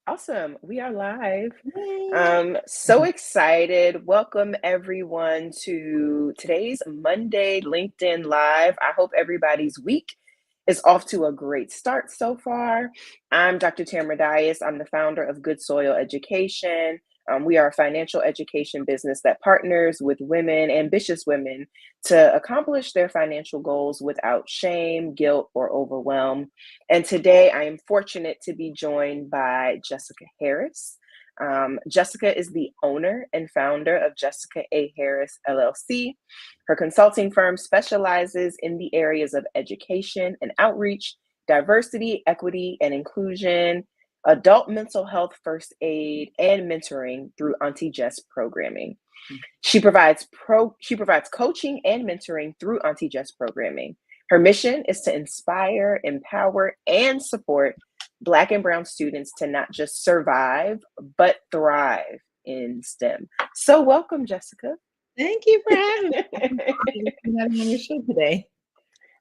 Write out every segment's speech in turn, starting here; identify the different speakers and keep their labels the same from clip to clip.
Speaker 1: Awesome. We are live.
Speaker 2: Yay.
Speaker 1: So excited. Welcome everyone to today's Monday LinkedIn Live. I hope everybody's week is off to a great start so far. I'm Dr. Tamara Dias. I'm the founder of Good Soil Education. We are a financial education business that partners with women, ambitious women, to accomplish their financial goals without shame, guilt, or overwhelm. And today I am fortunate to be joined by Jessica Harris. Jessica is the owner and founder of Jessica A. Harris LLC. Her consulting firm specializes in the areas of education and outreach, diversity, equity, and inclusion, adult mental health first aid, and mentoring through Auntie Jess programming. She provides coaching and mentoring through Auntie Jess programming. Her mission is to inspire, empower, and support Black and Brown students to not just survive, but thrive in STEM. So, welcome, Jessica.
Speaker 2: Thank you for having me. I'm excited to have me on your show today.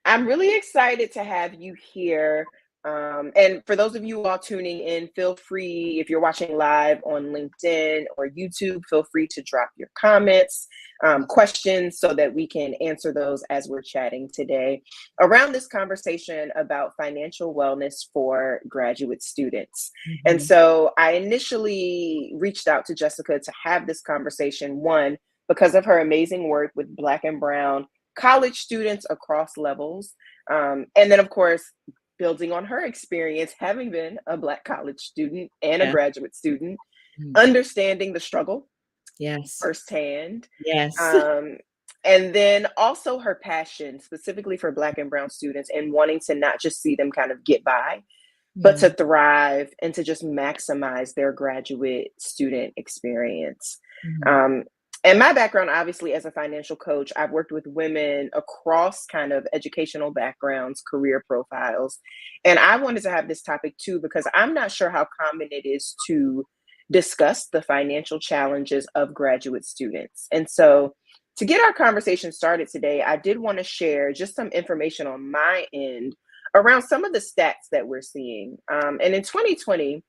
Speaker 1: I'm really excited to have you here. And for those of you all tuning in, feel free, if you're watching live on LinkedIn or YouTube, feel free to drop your comments, questions, so that we can answer those as we're chatting today around this conversation about financial wellness for graduate students. And so I initially reached out to Jessica to have this conversation, one, because of her amazing work with Black and Brown college students across levels. And then, of course, building on her experience, having been a Black college student and a
Speaker 2: Yeah.
Speaker 1: graduate student,
Speaker 2: Mm.
Speaker 1: understanding the struggle
Speaker 2: Yes.
Speaker 1: firsthand.
Speaker 2: Yes.
Speaker 1: Um, and then also her passion specifically for Black and Brown students and wanting to not just see them kind of get by, but
Speaker 2: Yeah.
Speaker 1: to thrive and to just maximize their graduate student experience.
Speaker 2: Mhm.
Speaker 1: Um, and my background, obviously, as a financial coach, I've worked with women across kind of educational backgrounds, career profiles. And I wanted to have this topic too, because I'm not sure how common it is to discuss the financial challenges of graduate students. And so, to get our conversation started today, I did want to share just some information on my end around some of the stats that we're seeing. And in 2020,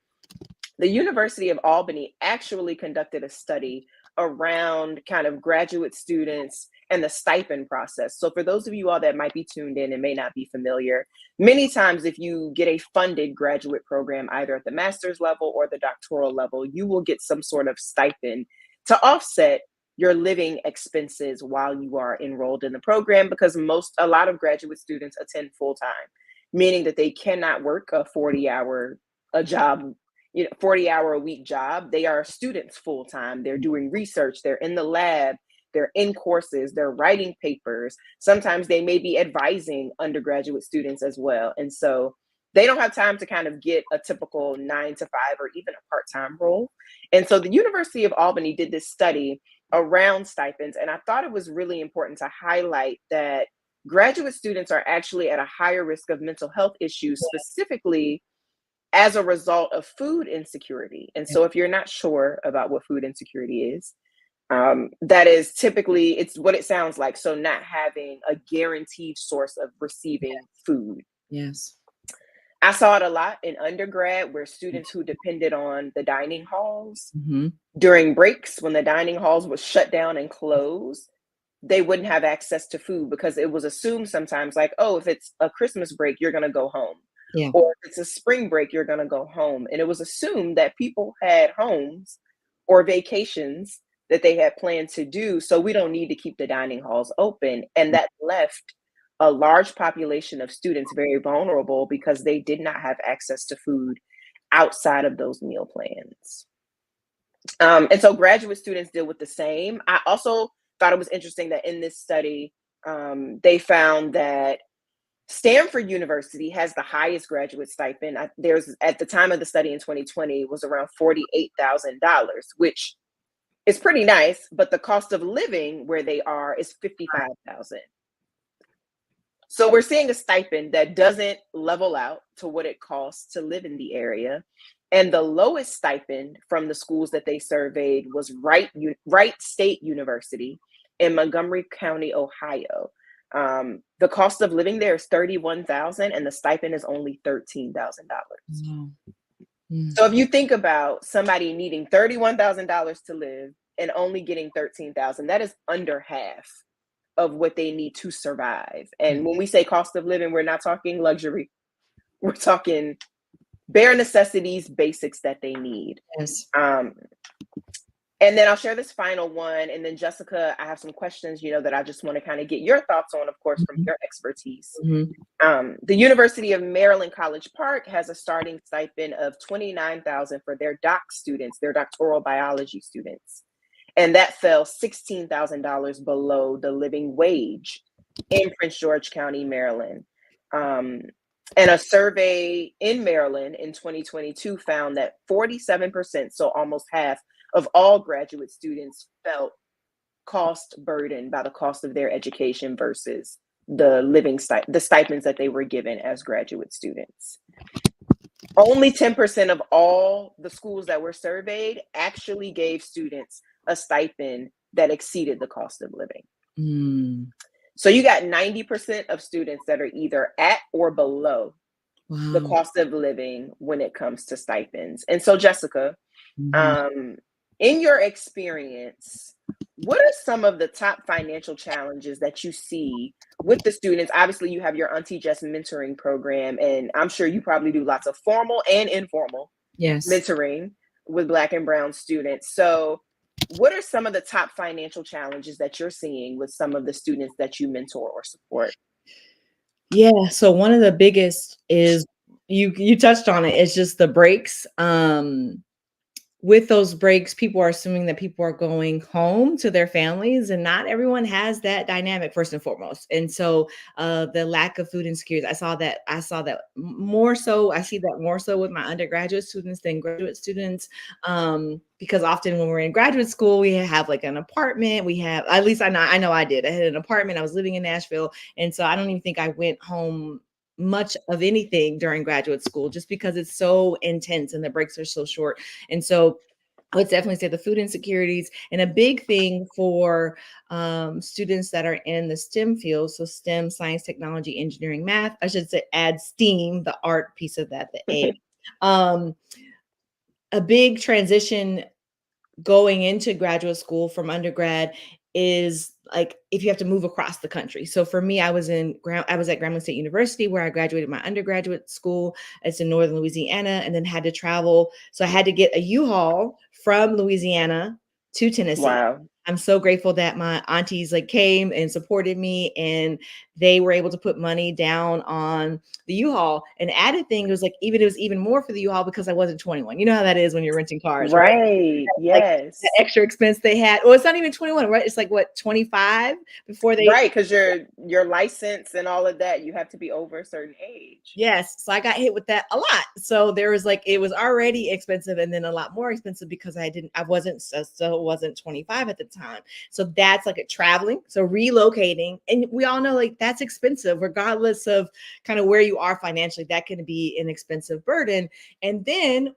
Speaker 1: the University of Albany actually conducted a study around kind of graduate students and the stipend process. So, for those of you all that might be tuned in and may not be familiar, many times if you get a funded graduate program, either at the master's level or the doctoral level, you will get some sort of stipend to offset your living expenses while you are enrolled in the program, because a lot of graduate students attend full time, meaning that they cannot work a 40-hour a job, 40-hour a week job. They are students full time. They're doing research, they're in the lab, they're in courses, they're writing papers. Sometimes they may be advising undergraduate students as well. And so they don't have time to kind of get a typical 9 to 5 or even a part-time role. And so the University of Albany did this study around stipends. And I thought it was really important to highlight that graduate students are actually at a higher risk of mental health issues, specifically as a result of food insecurity. And
Speaker 2: Yeah.
Speaker 1: so, if you're not sure about what food insecurity is, that is typically, it's what it sounds like. So, not having a guaranteed source of receiving food.
Speaker 2: Yes.
Speaker 1: I saw it a lot in undergrad where students who depended on the dining halls
Speaker 2: Mm-hmm.
Speaker 1: during breaks, when the dining halls was shut down and closed, they wouldn't have access to food because it was assumed sometimes, like, oh, if it's a Christmas break, you're going to go home.
Speaker 2: Yeah.
Speaker 1: Or if it's a spring break, you're going to go home. And it was assumed that people had homes or vacations that they had planned to do. So we don't need to keep the dining halls open. And that left a large population of students very vulnerable because they did not have access to food outside of those meal plans. And so graduate students deal with the same. I also thought it was interesting that in this study, they found that Stanford University has the highest graduate stipend. There's, at the time of the study in 2020, was around $48,000, which is pretty nice, but the cost of living where they are is $55,000. So we're seeing a stipend that doesn't level out to what it costs to live in the area. And the lowest stipend from the schools that they surveyed was Wright State University in Montgomery County, Ohio. The cost of living there is $31,000, and the stipend is only $13,000.
Speaker 2: Wow.
Speaker 1: So if you think about somebody needing $31,000 to live and only getting 13,000, that is under half of what they need to survive. And when we say cost of living, we're not talking luxury. We're talking bare necessities, basics that they need.
Speaker 2: Yes.
Speaker 1: And then I'll share this final one. And then Jessica, I have some questions, that I just want to kind of get your thoughts on, of course, from your expertise. The University of Maryland College Park has a starting stipend of $29,000 for their students, their doctoral biology students. And that fell $16,000 below the living wage in Prince George County, Maryland. And a survey in Maryland in 2022 found that 47%, so almost half of all graduate students, felt cost burdened by the cost of their education versus the stipends that they were given as graduate students. Only 10% of all the schools that were surveyed actually gave students a stipend that exceeded the cost of living. So you got 90% of students that are either at or below the cost of living when it comes to stipends. And so, Jessica, in your experience, what are some of the top financial challenges that you see with the students? Obviously, you have your Auntie Jess mentoring program, and I'm sure you probably do lots of formal and informal mentoring with Black and Brown students. So what are some of the top financial challenges that you're seeing with some of the students that you mentor or support?
Speaker 3: Yeah, so one of the biggest is you touched on it. It's just the breaks. With those breaks, people are assuming that people are going home to their families, and not everyone has that dynamic, first and foremost. And so the lack of food insecurity, I saw that more so. I see that more so with my undergraduate students than graduate students. Because often when we're in graduate school, we have like an apartment. We have, at least I know I did. I had an apartment. I was living in Nashville. And so I don't even think I went home much of anything during graduate school, just because it's so intense and the breaks are so short. And so I would definitely say the food insecurities, and a big thing for students that are in the STEM field. So STEM, science, technology, engineering, math. I should say add STEAM, the art piece of that, the A. A big transition going into graduate school from undergrad is like if you have to move across the country. So for me, I was at Grambling State University, where I graduated my undergraduate school. It's in northern Louisiana, and then had to travel. So I had to get a U-Haul from Louisiana to Tennessee.
Speaker 1: Wow.
Speaker 3: I'm so grateful that my aunties came and supported me, and they were able to put money down on the U-Haul. And the added thing was it was even more for the U-Haul because I wasn't 21. You know how that is when you're renting cars, right?
Speaker 1: Right. Yes.
Speaker 3: The extra expense they had. Well, it's not even 21, right? It's 25 before they.
Speaker 1: Right, because your license and all of that, you have to be over a certain age.
Speaker 3: Yes. So I got hit with that a lot. So there was it was already expensive, and then a lot more expensive because I wasn't 25 at the time. So that's traveling. So relocating, and we all know that's expensive, regardless of kind of where you are financially. That can be an expensive burden. And then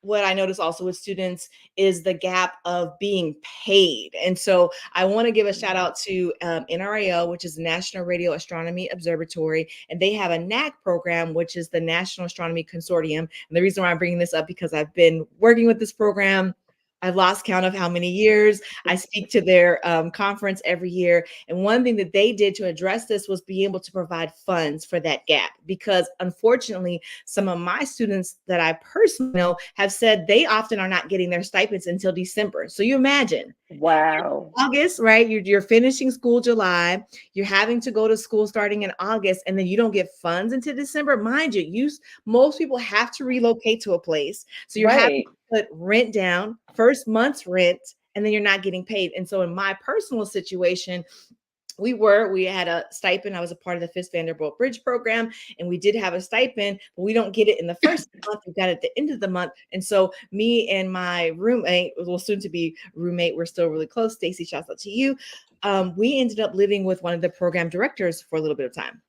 Speaker 3: what I notice also with students is the gap of being paid. And so I want to give a shout out to NRAO, which is the National Radio Astronomy Observatory. And they have a NAC program, which is the National Astronomy Consortium. And the reason why I'm bringing this up, because I've been working with this program. I've lost count of how many years. I speak to their conference every year. And one thing that they did to address this was be able to provide funds for that gap. Because unfortunately, some of my students that I personally know have said they often are not getting their stipends until December. So you imagine.
Speaker 1: Wow.
Speaker 3: August, right? You're finishing school July. You're having to go to school starting in August, and then you don't get funds until December. Mind you, most people have to relocate to a place. So you're having to put rent down, first month's rent, and then you're not getting paid. And so in my personal situation, we had a stipend. I was a part of the Fitz Vanderbilt Bridge program, and we did have a stipend, but we don't get it in the first month. We got it at the end of the month. And so me and my roommate, well, soon to be roommate, we're still really close. Stacy, shouts out to you. We ended up living with one of the program directors for a little bit of time,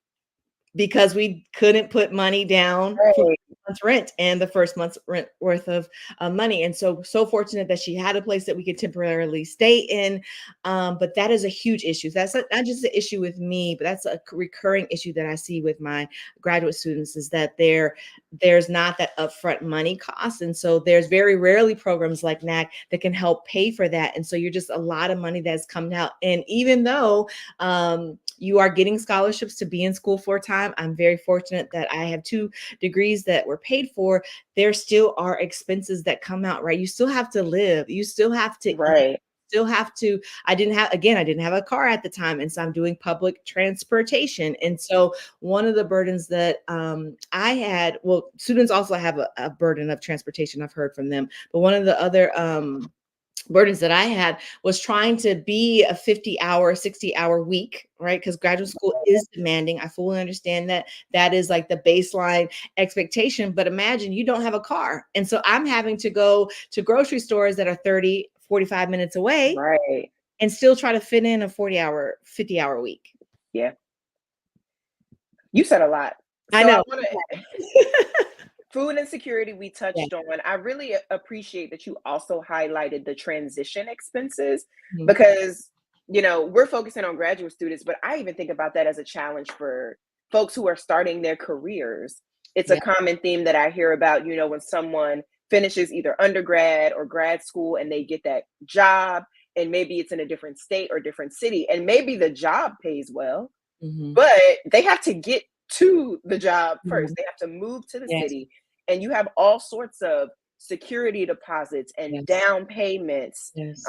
Speaker 3: because we couldn't put money down for the month's rent and the first month's rent worth of money. And so fortunate that she had a place that we could temporarily stay in. But that is a huge issue. That's not just an issue with me, but that's a recurring issue that I see with my graduate students, is that they're there's not that upfront money cost. And so there's very rarely programs like NAC that can help pay for that. And so you're just a lot of money that's coming out. And even though you are getting scholarships to be in school for time, I'm very fortunate that I have 2 degrees that were paid for. There still are expenses that come out, right? You still have to live. You still have to eat.
Speaker 1: Right.
Speaker 3: Still have to, I didn't have a car at the time. And so I'm doing public transportation. And so one of the burdens that I had, well, students also have a burden of transportation. I've heard from them. But one of the other burdens that I had was trying to be a 50-hour, 60-hour week, right? Because graduate school is demanding. I fully understand that that is like the baseline expectation. But imagine you don't have a car. And so I'm having to go to grocery stores that are 30, 45 minutes away,
Speaker 1: Right.
Speaker 3: and still try to fit in a 40-hour, 50-hour week.
Speaker 1: Yeah. You said a lot.
Speaker 3: I
Speaker 1: So
Speaker 3: know.
Speaker 1: Food insecurity we touched
Speaker 3: Yeah.
Speaker 1: on. I really appreciate that you also highlighted the transition expenses
Speaker 3: Mhm.
Speaker 1: because, we're focusing on graduate students, but I even think about that as a challenge for folks who are starting their careers. It's
Speaker 3: Yeah.
Speaker 1: a common theme that I hear about, when someone finishes either undergrad or grad school and they get that job, and maybe it's in a different state or different city, and maybe the job pays well,
Speaker 3: Mhm.
Speaker 1: but they have to get to the job first.
Speaker 3: Mhm.
Speaker 1: They have to move to the
Speaker 3: Yes.
Speaker 1: city, and you have all sorts of security deposits and
Speaker 3: Yes.
Speaker 1: down payments,
Speaker 3: Yes.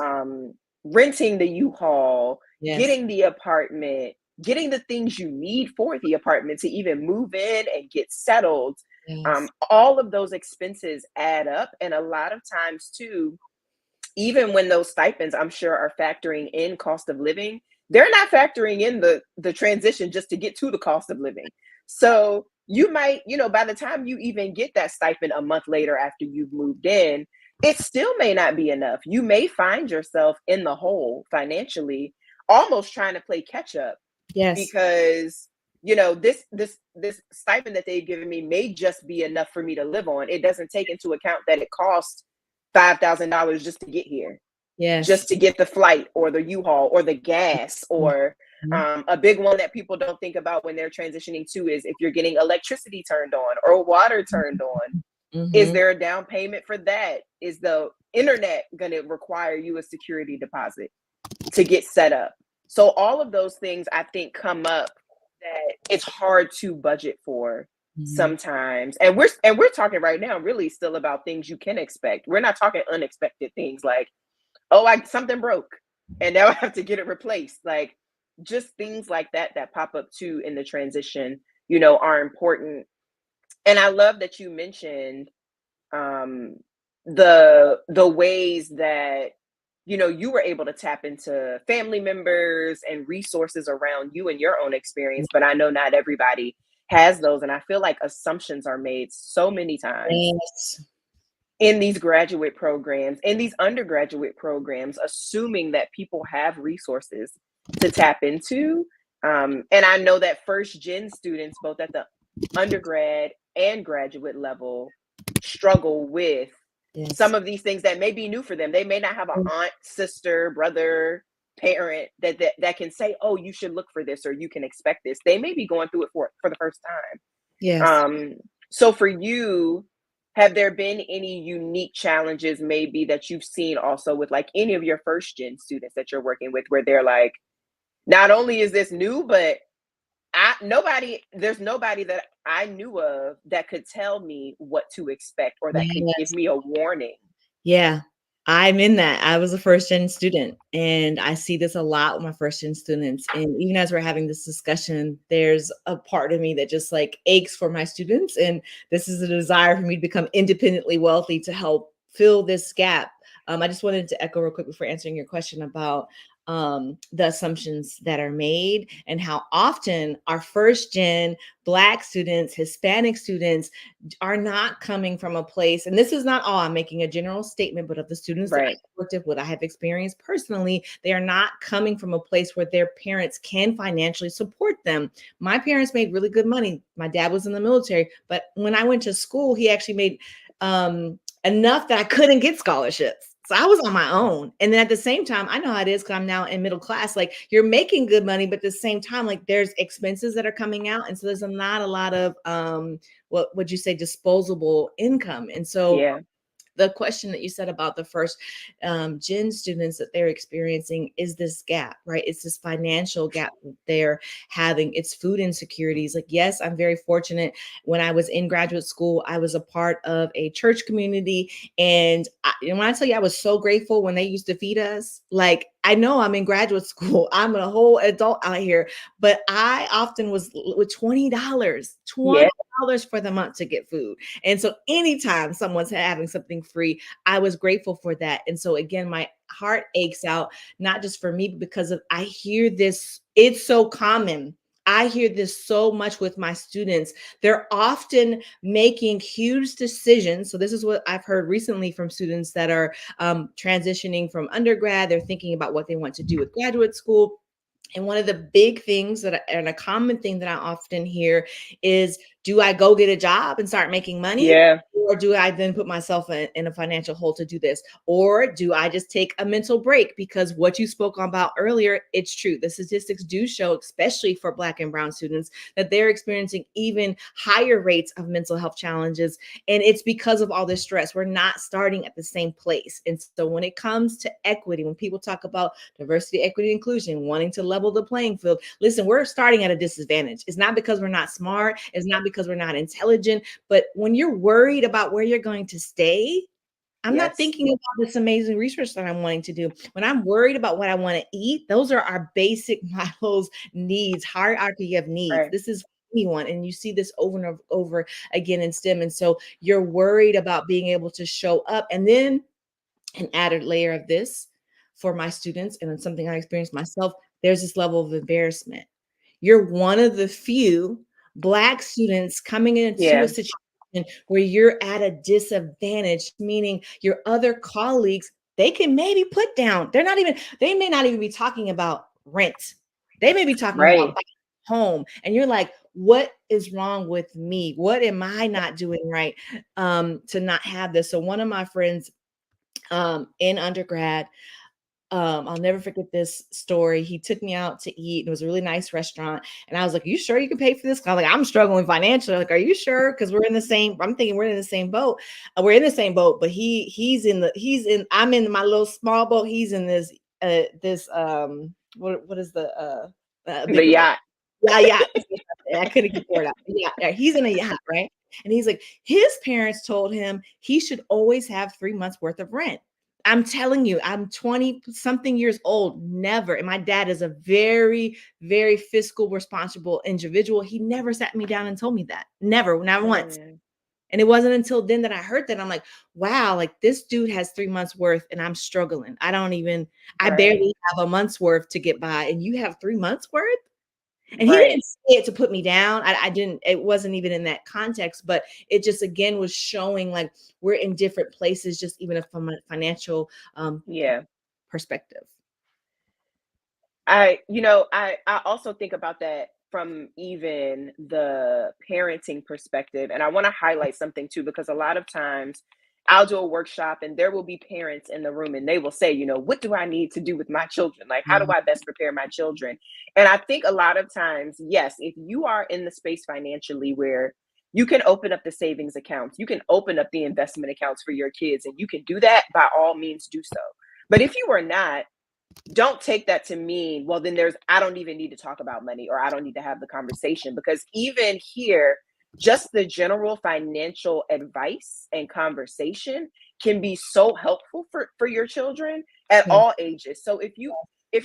Speaker 1: renting the U-Haul,
Speaker 3: Yes.
Speaker 1: getting the apartment, getting the things you need for the apartment to even move in and get settled.
Speaker 3: Yes.
Speaker 1: All of those expenses add up, and a lot of times too, even when those stipends, I'm sure, are factoring in cost of living, they're not factoring in the transition just to get to the cost of living. So you might, by the time you even get that stipend a month later after you've moved in, it still may not be enough. You may find yourself in the hole financially, almost trying to play catch up
Speaker 3: Yes.
Speaker 1: because this stipend that they've given me may just be enough for me to live on. It doesn't take into account that it costs $5,000 just to get here,
Speaker 3: Yes.
Speaker 1: just to get the flight or the U-Haul or the gas, or a big one that people don't think about when they're transitioning to is if you're getting electricity turned on or water turned on. Is there a down payment for that? Is the internet going to require you a security deposit to get set up? So all of those things I think come up that it's hard to budget for sometimes. And we're talking right now really still about things you can expect. We're not talking unexpected things like, oh, something broke and now I have to get it replaced. Like just things like that pop up too in the transition, are important. And I love that you mentioned the ways that you were able to tap into family members and resources around you and your own experience, but I know not everybody has those, and I feel like assumptions are made so many times
Speaker 3: Yes.
Speaker 1: in these graduate programs, in these undergraduate programs, assuming that people have resources to tap into. And I know that first gen students, both at the undergrad and graduate level, struggle with
Speaker 3: Yes.
Speaker 1: some of these things that may be new for them. They may not have an aunt, sister, brother, parent that can say, oh, you should look for this or you can expect this. They may be going through it for the first time.
Speaker 3: Yes.
Speaker 1: So for you, have there been any unique challenges maybe that you've seen also with like any of your first gen students that you're working with where they're like, not only is this new, but there's nobody that I knew of that could tell me what to expect or that could give
Speaker 3: Yes.
Speaker 1: me a warning.
Speaker 3: Yeah, I'm in that. I was a first gen student, and I see this a lot with my first gen students. And even as we're having this discussion, there's a part of me that just like aches for my students. And this is a desire for me to become independently wealthy to help fill this gap. I just wanted to echo real quick before answering your question about the assumptions that are made and how often our first gen Black students, Hispanic students are not coming from a place, and this is not all, I'm making a general statement, but of the students that I
Speaker 1: Right.
Speaker 3: worked with, what I have experienced personally, they are not coming from a place where their parents can financially support them. My parents made really good money. My dad was in the military, but when I went to school, he actually made enough that I couldn't get scholarships. So I was on my own. And then at the same time, I know how it is because I'm now in middle class. Like you're making good money, but at the same time, like there's expenses that are coming out. And so there's not a lot of what would you say, disposable income. And so
Speaker 1: Yeah.
Speaker 3: the question that you said about the first gen students that they're experiencing is this gap, right? It's this financial gap that they're having. It's food insecurities. Like, yes, I'm very fortunate. When I was in graduate school, I was a part of a church community. And when I tell you, I was so grateful when they used to feed us. Like, I know I'm in graduate school. I'm a whole adult out here, but I often was with $20
Speaker 1: Yeah.
Speaker 3: for the month to get food. And so anytime someone's having something free, I was grateful for that. And so again, my heart aches out, not just for me, but because of I hear this, it's so common. I hear this so much with my students. They're often making huge decisions. So this is what I've heard recently from students that are transitioning from undergrad. They're thinking about what they want to do with graduate school. And one of the big things and a common thing that I often hear is, do I go get a job and start making money?
Speaker 1: Yeah.
Speaker 3: Or do I then put myself in a financial hole to do this? Or do I just take a mental break? Because what you spoke about earlier, it's true. The statistics do show, especially for Black and Brown students, that they're experiencing even higher rates of mental health challenges. And it's because of all this stress. We're not starting at the same place. And so when it comes to equity, when people talk about diversity, equity, inclusion, wanting to level the playing field, listen, we're starting at a disadvantage. It's not because we're not smart. It's not because we're not intelligent. But when you're worried about where you're going to stay, I'm not
Speaker 1: Yes.
Speaker 3: thinking about this amazing research that I'm wanting to do. When I'm worried about what I want to eat, those are our basic Maslow's needs, hierarchy of needs.
Speaker 1: Right.
Speaker 3: This is anyone. And you see this over and over again in STEM. And so you're worried about being able to show up. And then an added layer of this for my students, and it's something I experienced myself, there's this level of embarrassment. You're one of the few Black students coming into
Speaker 1: Yeah.
Speaker 3: a situation where you're at a disadvantage, meaning your other colleagues, they can maybe put down, they may not even be talking about rent. They may be talking
Speaker 1: Right.
Speaker 3: about home. And you're like, what is wrong with me? What am I not doing right to not have this? So one of my friends in undergrad, I'll never forget this story. He took me out to eat. It was a really nice restaurant. And I was like, you sure you can pay for this? I'm like, I'm struggling financially. Like, are you sure? Because we're in the same, I'm thinking we're in the same boat. We're in the same boat, but I'm in my little small boat. He's in what is the
Speaker 1: The
Speaker 3: bigger boat?
Speaker 1: yacht.
Speaker 3: Yeah. I couldn't get the word out. Yeah, he's in a yacht, right? And he's like, his parents told him he should always have 3 months worth of rent. I'm telling you, I'm 20 something years old, never. And my dad is a very, very fiscal, responsible individual. He never sat me down and told me that. Never, not once. And it wasn't until then that I heard that. I'm like, wow, like this dude has 3 months worth and I'm struggling. I barely have a month's worth to get by. And you have 3 months worth? And he didn't say it to put me down. It wasn't even in that context, but it just, again, was showing like we're in different places, just even from a financial perspective.
Speaker 1: I also think about that from even the parenting perspective. And I want to highlight something too, because a lot of times I'll do a workshop and there will be parents in the room and they will say, what do I need to do with my children? Like, how do I best prepare my children? And I think a lot of times, yes, if you are in the space financially where you can open up the savings accounts, you can open up the investment accounts for your kids, and you can do that, by all means do so. But if you are not, don't take that to mean, well, then I don't even need to talk about money, or I don't need to have the conversation, because even here, just the general financial advice and conversation can be so helpful for your children at all ages. So if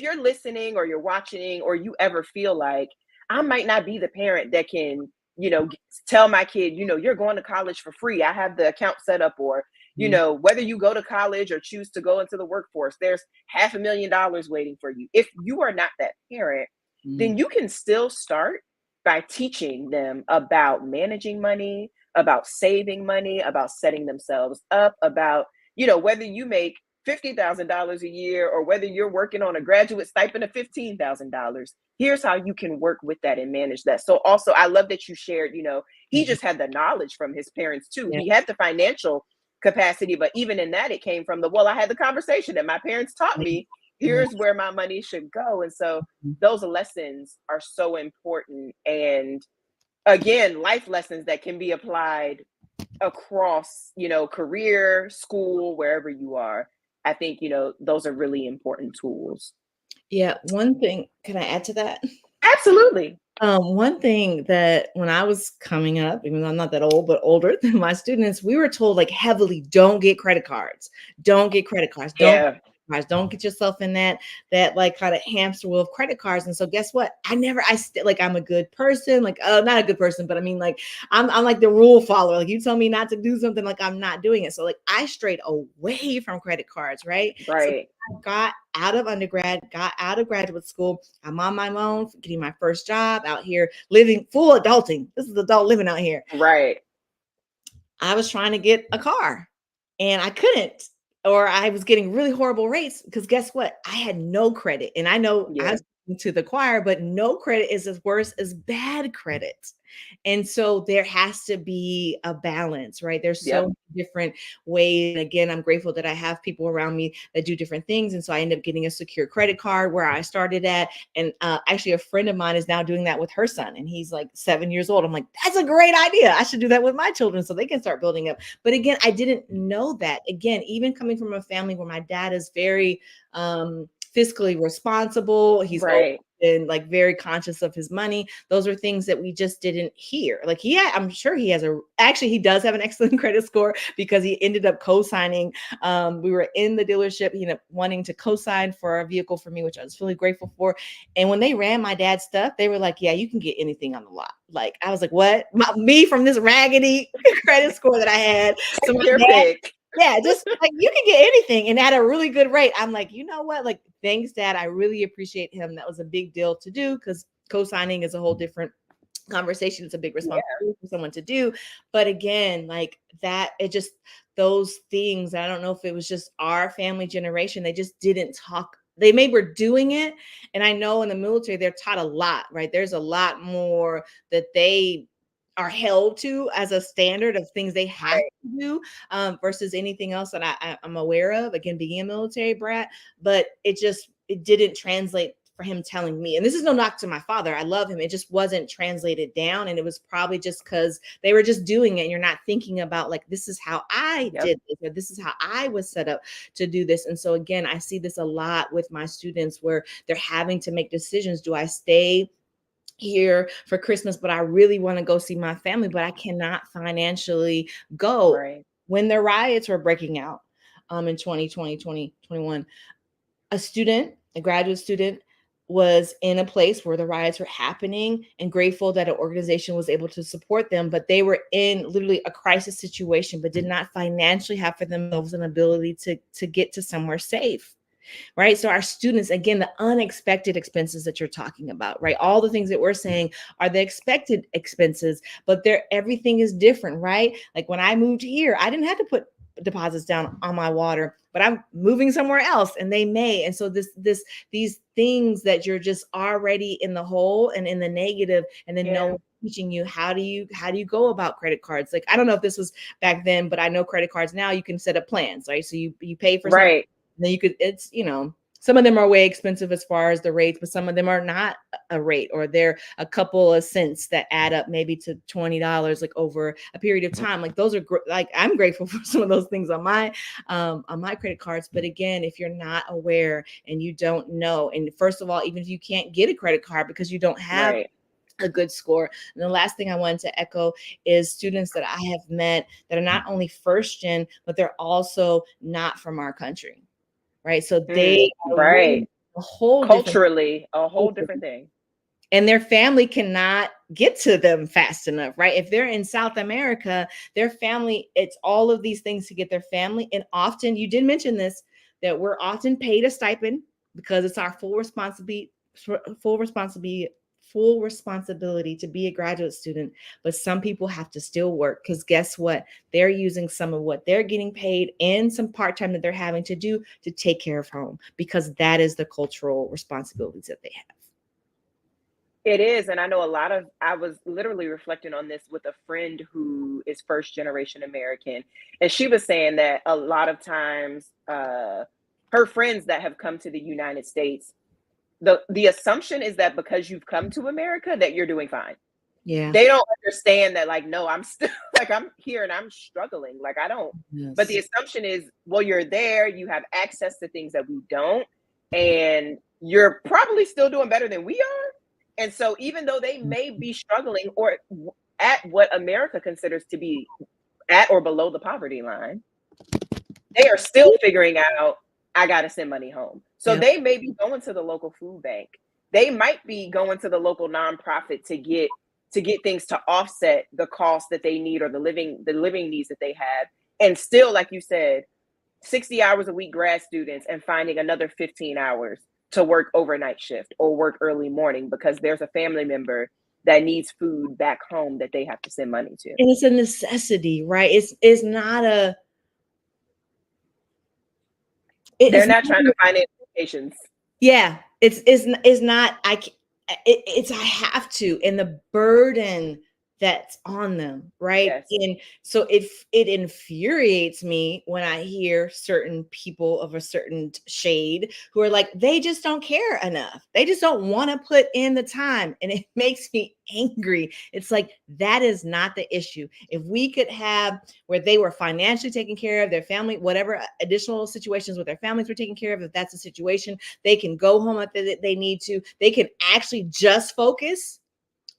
Speaker 1: you're listening or you're watching, or you ever feel like, I might not be the parent that can, tell my kid, you're going to college for free, I have the account set up, or whether you go to college or choose to go into the workforce, there's $500,000 waiting for you. If you are not that parent, then you can still start by teaching them about managing money, about saving money, about setting themselves up, about, whether you make $50,000 a year or whether you're working on a graduate stipend of $15,000, here's how you can work with that and manage that. So also, I love that you shared, he just had the knowledge from his parents too. He had the financial capacity, but even in that, it came from I had the conversation that my parents taught me, here's where my money should go. And so those lessons are so important. And again, life lessons that can be applied across, career, school, wherever you are. I think, those are really important tools.
Speaker 3: Yeah, one thing, can I add to that?
Speaker 1: Absolutely.
Speaker 3: One thing that when I was coming up, even though I'm not that old, but older than my students, we were told like heavily, don't get credit cards, don't get credit cards,
Speaker 1: Yeah.
Speaker 3: don't get yourself in that like kind of hamster wheel of credit cards. And so guess what? Like I'm a good person, like not a good person, but I mean like I'm like the rule follower. Like you tell me not to do something, like I'm not doing it. So like I strayed away from credit cards, right? So
Speaker 1: Right.
Speaker 3: I got out of undergrad, got out of graduate school. I'm on my own, getting my first job out here, living full adulting. This is adult living out here.
Speaker 1: Right.
Speaker 3: I was trying to get a car and I couldn't, or I was getting really horrible rates because guess what? I had no credit. And I know
Speaker 1: Yeah.
Speaker 3: I'm speaking to the choir, but no credit is as worse as bad credit. And so there has to be a balance, right? There's so
Speaker 1: Yep.
Speaker 3: many different ways. And again, I'm grateful that I have people around me that do different things. And so I end up getting a secure credit card where I started at. And actually, a friend of mine is now doing that with her son, and he's like 7 years old. I'm like, that's a great idea. I should do that with my children so they can start building up. But again, I didn't know that. Again, even coming from a family where my dad is very fiscally responsible, he's
Speaker 1: Right.
Speaker 3: been like very conscious of his money. Those are things that we just didn't hear. Like I'm sure he he does have an excellent credit score because he ended up co-signing. We were in the dealership, he ended up wanting to co-sign for a vehicle for me, which I was really grateful for. And when they ran my dad's stuff, they were like, yeah, you can get anything on the lot. Like I was like, what? Me from this raggedy credit score that I had. So my
Speaker 1: Your
Speaker 3: dad,
Speaker 1: pick.
Speaker 3: yeah, just like you can get anything and at a really good rate. I'm like, you know what? Like, thanks, Dad. I really appreciate him. That was a big deal to do because co-signing is a whole different conversation. It's a big responsibility for someone to do. But again, like that, it just those things. I don't know if it was just our family generation. They just didn't talk. They maybe were doing it. And I know in the military, they're taught a lot, right? There's a lot more that they are held to as a standard of things they have to do versus anything else that I'm aware of. Again, being a military brat, but it didn't translate for him telling me. And this is no knock to my father. I love him. It just wasn't translated down. And it was probably just because they were just doing it. And you're not thinking about like, this is how I did this, or this is how I was set up to do this. And so again, I see this a lot with my students where they're having to make decisions. Do I stay here for Christmas, but I really want to go see my family, but I cannot financially go?
Speaker 1: Right.
Speaker 3: When the riots were breaking out in 2020, 2021, a graduate student was in a place where the riots were happening and grateful that an organization was able to support them, but they were in literally a crisis situation, but did not financially have for themselves an ability to get to somewhere safe. Right. So our students, again, the unexpected expenses that you're talking about, right? All the things that we're saying are the expected expenses, but everything is different, right? Like when I moved here, I didn't have to put deposits down on my water, but I'm moving somewhere else and they may. And so these things that you're just already in the hole and in the negative, and then no one teaching you how do you go about credit cards. Like I don't know if this was back then, but I know credit cards now you can set up plans, right? So you pay for something. Then you could, some of them are way expensive as far as the rates, but some of them are not a rate, or they're a couple of cents that add up maybe to $20 like over a period of time. Like those are like, I'm grateful for some of those things on my credit cards. But again, if you're not aware and you don't know, and first of all, even if you can't get a credit card because you don't have a good score. And the last thing I wanted to echo is students that I have met that are not only first gen, but they're also not from our country. Right. So they are a whole
Speaker 1: culturally, a whole different thing.
Speaker 3: And their family cannot get to them fast enough, right? If they're in South America, their family, it's all of these things to get their family. And often, you did mention this, that we're often paid a stipend because it's our full responsibility to be a graduate student. But some people have to still work because guess what? They're using some of what they're getting paid and some part-time that they're having to do to take care of home, because that is the cultural responsibilities that they have.
Speaker 1: It is. And I know I was literally reflecting on this with a friend who is first generation American. And she was saying that a lot of times her friends that have come to the United States, the assumption is that because you've come to America that you're doing fine.
Speaker 3: Yeah.
Speaker 1: They don't understand that, like, no, I'm still like, I'm here and I'm struggling. Like, I don't, but the
Speaker 3: Yes.
Speaker 1: assumption is, well, you're there, you have access to things that we don't, and you're probably still doing better than we are. And so, even though they may be struggling or at what America considers to be at or below the poverty line, they are still figuring out, I got to send money home. So,
Speaker 3: Yep.
Speaker 1: they may be going to the local food bank. They might be going to the local nonprofit to get things to offset the cost that they need or the living needs that they have. And still, like you said, 60 hours a week grad students and finding another 15 hours to work overnight shift or work early morning because there's a family member that needs food back home that they have to send money to.
Speaker 3: And it's a necessity, right? It's not a
Speaker 1: They're
Speaker 3: it's
Speaker 1: not
Speaker 3: not
Speaker 1: trying to find implications.
Speaker 3: yeah, it's not it's I have to, and the burden that's on them, right?
Speaker 1: Yes.
Speaker 3: And so it infuriates me when I hear certain people of a certain shade who are like, they just don't care enough. They just don't want to put in the time, and it makes me angry. It's like that is not the issue. If we could have where they were financially taken care of, their family, whatever additional situations with their families were taken care of, if that's the situation, they can go home if they need to. They can actually just focus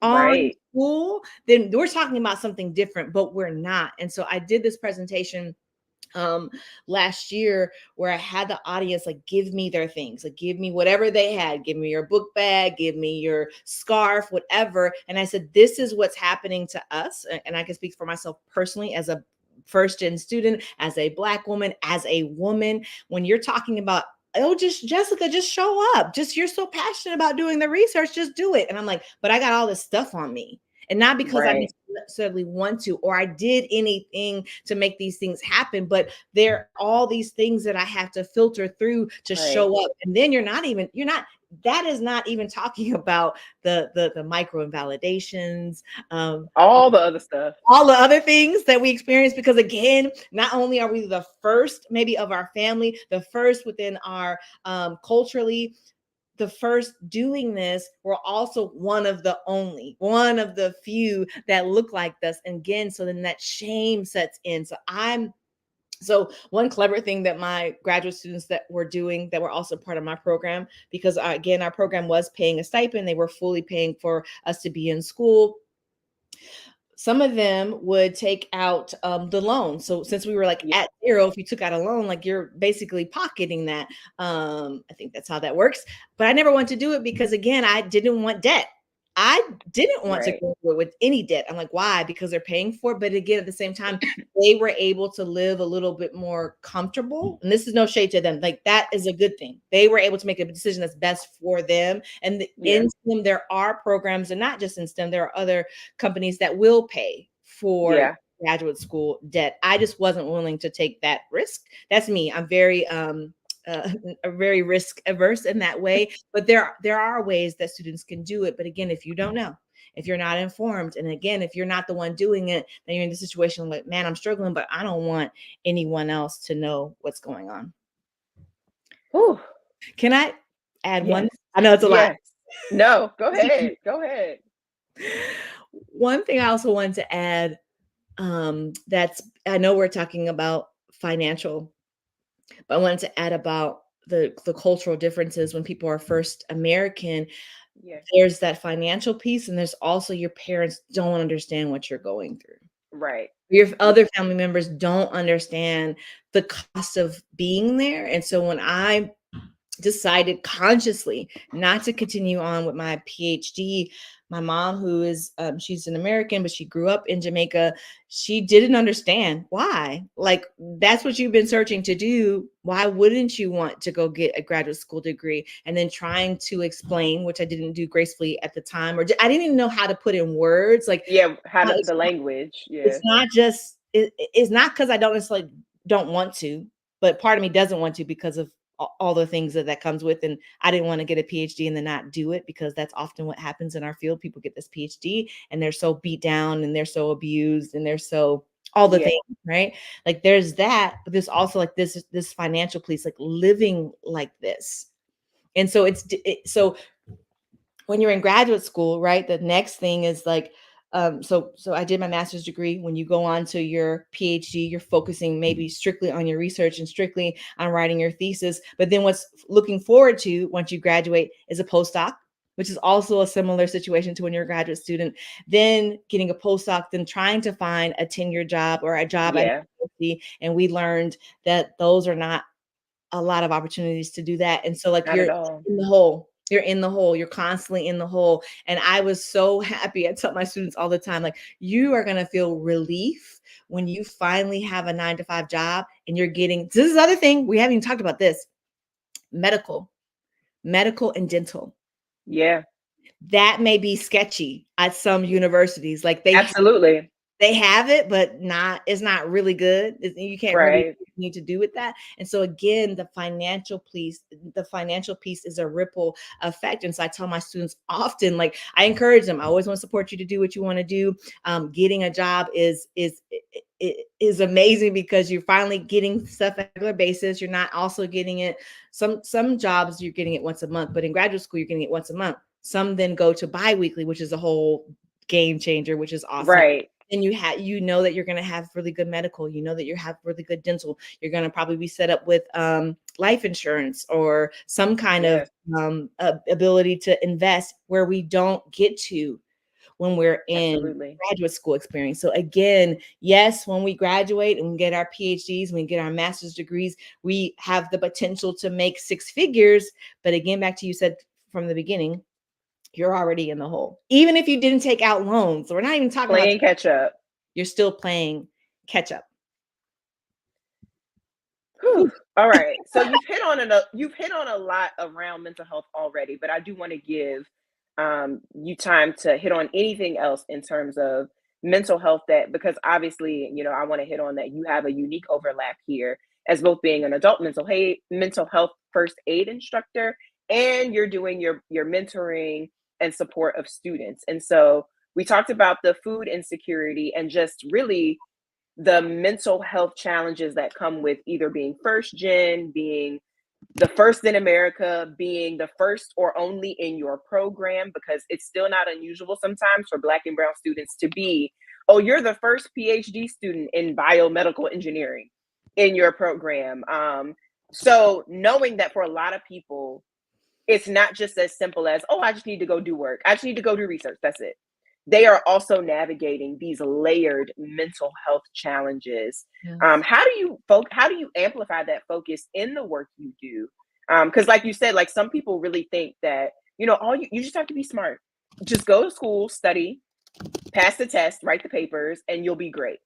Speaker 3: on
Speaker 1: Right.
Speaker 3: school, then we're talking about something different, but we're not. And so I did this presentation last year where I had the audience like give me their things, like give me whatever they had, give me your book bag, give me your scarf, whatever. And I said, this is what's happening to us. And I can speak for myself personally as a first gen student, as a Black woman, as a woman. When you're talking about, oh, just Jessica, just show up. Just you're so passionate about doing the research, just do it. And I'm like, but I got all this stuff on me. And not because I
Speaker 1: Right.
Speaker 3: necessarily want to, or I did anything to make these things happen, but there are all these things that I have to filter through to
Speaker 1: Right.
Speaker 3: show up. And then that is not even talking about the micro invalidations, um,
Speaker 1: All the other stuff.
Speaker 3: all the other things that we experience, because again, not only are we the first maybe of our family, the first within our culturally, the first doing this, we're also one of the few that look like this. And again, so then that shame sets in. So one clever thing that my graduate students that were doing that were also part of my program, because again, our program was paying a stipend, they were fully paying for us to be in school. Some of them would take out the loan. So since we were like
Speaker 1: Yeah.
Speaker 3: at zero, if you took out a loan, like you're basically pocketing that. I think that's how that works. But I never wanted to do it because again, I didn't want debt. I didn't want to
Speaker 1: Right.
Speaker 3: go through it with any debt. I'm like, why? Because they're paying for it. But again, at the same time, they were able to live a little bit more comfortable. And this is no shade to them. Like that is a good thing. They were able to make a decision that's best for them. And
Speaker 1: Yeah.
Speaker 3: in STEM, there are programs, and not just in STEM, there are other companies that will pay for
Speaker 1: Yeah.
Speaker 3: graduate school debt. I just wasn't willing to take that risk. That's me. I'm very very risk averse in that way. But there are ways that students can do it. But again, if you don't know, if you're not informed, and again, if you're not the one doing it, then you're in the situation like, man, I'm struggling, but I don't want anyone else to know what's going on.
Speaker 1: Whew.
Speaker 3: Can I add one?
Speaker 1: Yes.
Speaker 3: I know it's a lot.
Speaker 1: Yes. No, go ahead. Go ahead.
Speaker 3: One thing I also wanted to add, that's I know we're talking about financial, but I wanted to add about the cultural differences when people are first American.
Speaker 1: Yeah.
Speaker 3: There's that financial piece, and there's also your parents don't understand what you're going through.
Speaker 1: Right.
Speaker 3: Your other family members don't understand the cost of being there. And so when I decided consciously not to continue on with my PhD, my mom, who is she's an American, but she grew up in Jamaica, she didn't understand why. Like, that's what you've been searching to do. Why wouldn't you want to go get a graduate school degree? And then trying to explain, which I didn't do gracefully at the time, or I didn't even know how to put in words. Like,
Speaker 1: Yeah. How
Speaker 3: how
Speaker 1: to, the language. Yeah.
Speaker 3: it's not just it's not because I don't necessarily don't want to, but part of me doesn't want to because of all the things that comes with. And I didn't want to get a PhD and then not do it, because that's often what happens in our field. People get this PhD and they're so beat down and they're so abused and they're so all the
Speaker 1: Yeah.
Speaker 3: things, right? Like there's that, but there's also like this financial piece, like living like this. And so so when you're in graduate school, right, the next thing is like So I did my master's degree. When you go on to your PhD, you're focusing maybe strictly on your research and strictly on writing your thesis. But then what's looking forward to once you graduate is a postdoc, which is also a similar situation to when you're a graduate student, then getting a postdoc, then trying to find a tenure job or a job at a
Speaker 1: Yeah,
Speaker 3: university. And we learned that those are not a lot of opportunities to do that. And so like
Speaker 1: not
Speaker 3: you're
Speaker 1: at all.
Speaker 3: in the hole. You're in the hole. You're constantly in the hole. And I was so happy. I tell my students all the time, like, you are going to feel relief when you finally have a 9 to 5 job and you're getting, this is the other thing. We haven't even talked about this. Medical and dental.
Speaker 1: Yeah,
Speaker 3: That may be sketchy at some universities. Like
Speaker 1: absolutely.
Speaker 3: they have it, but it's not really good. You can't really
Speaker 1: Right.
Speaker 3: need to do with that. And so again, the financial piece is a ripple effect. And so I tell my students often, like, I encourage them, I always want to support you to do what you want to do. Getting a job is amazing because you're finally getting stuff on a regular basis. You're not also getting it. Some jobs you're getting it once a month, but in graduate school, you're getting it once a month. Some then go to biweekly, which is a whole game changer, which is awesome.
Speaker 1: Right.
Speaker 3: And you know that you're going to have really good medical, you know that you have really good dental, you're going to probably be set up with life insurance or some kind
Speaker 1: Yes.
Speaker 3: of ability to invest where we don't get to when we're in
Speaker 1: Absolutely.
Speaker 3: graduate school experience. So again, yes, when we graduate and we get our PhDs, when we get our master's degrees, we have the potential to make 6 figures. But again, back to you said from the beginning, you're already in the hole. Even if you didn't take out loans, we're not even talking about
Speaker 1: Playing catch up.
Speaker 3: you're still playing catch up.
Speaker 1: Whew. All right. So you've hit on a lot around mental health already, but I do want to give you time to hit on anything else in terms of mental health that because obviously, I want to hit on that you have a unique overlap here as both being an adult mental health first aid instructor and you're doing your mentoring and support of students. And so we talked about the food insecurity and just really the mental health challenges that come with either being first gen, being the first in America, being the first or only in your program, because it's still not unusual sometimes for Black and Brown students to be, oh, you're the first PhD student in biomedical engineering in your program. So knowing that for a lot of people, it's not just as simple as, oh, I just need to go do work. I just need to go do research. That's it. They are also navigating these layered mental health challenges.
Speaker 3: Yes.
Speaker 1: How do you amplify that focus in the work you do? Because like you said, like some people really think that, all you just have to be smart. Just go to school, study, pass the test, write the papers, and you'll be great.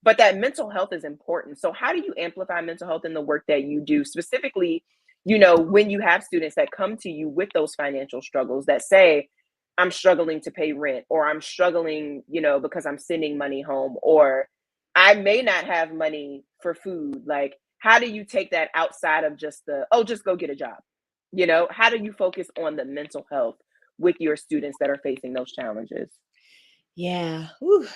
Speaker 1: But that mental health is important. So how do you amplify mental health in the work that you do? Specifically, when you have students that come to you with those financial struggles that say, I'm struggling to pay rent, or I'm struggling, because I'm sending money home, or I may not have money for food. Like, how do you take that outside of just just go get a job? How do you focus on the mental health with your students that are facing those challenges?
Speaker 3: Yeah. Whew.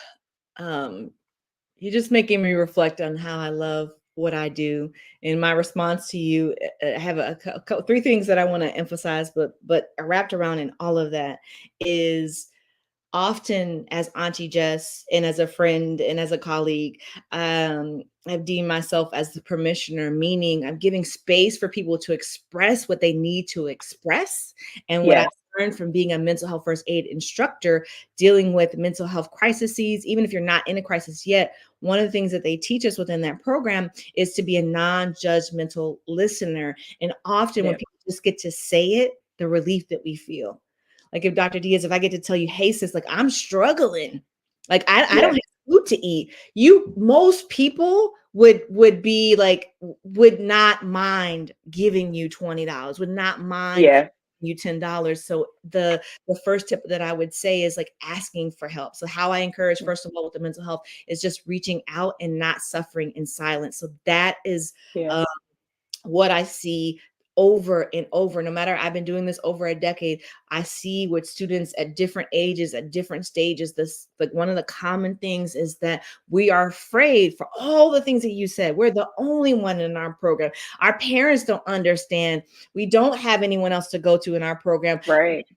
Speaker 3: You're just making me reflect on how I love what I do. In my response to you, I have three things that I want to emphasize, but wrapped around in all of that is often as Auntie Jess and as a friend and as a colleague, I've deemed myself as the permissioner, meaning I'm giving space for people to express what they need to express. And what
Speaker 1: Yes.
Speaker 3: I learned from being a mental health first aid instructor, dealing with mental health crises, even if you're not in a crisis yet, one of the things that they teach us within that program is to be a non-judgmental listener. And often when
Speaker 1: Yeah.
Speaker 3: people just get to say it, the relief that we feel. Like if Dr. Diaz, if I get to tell you, hey, sis, like I'm struggling, like I don't have food to eat. Most people would be like, would not mind giving you $20, would not mind you $10. So the first tip that I would say is like asking for help. So how I encourage, first of all, with the mental health is just reaching out and not suffering in silence. So that is what I see over and over. No matter, I've been doing this over a decade. I see with students at different ages, at different stages, this, like, one of the common things is that we are afraid for all the things that you said. We're the only one in our program. Our parents don't understand. We don't have anyone else to go to in our program.
Speaker 1: Right.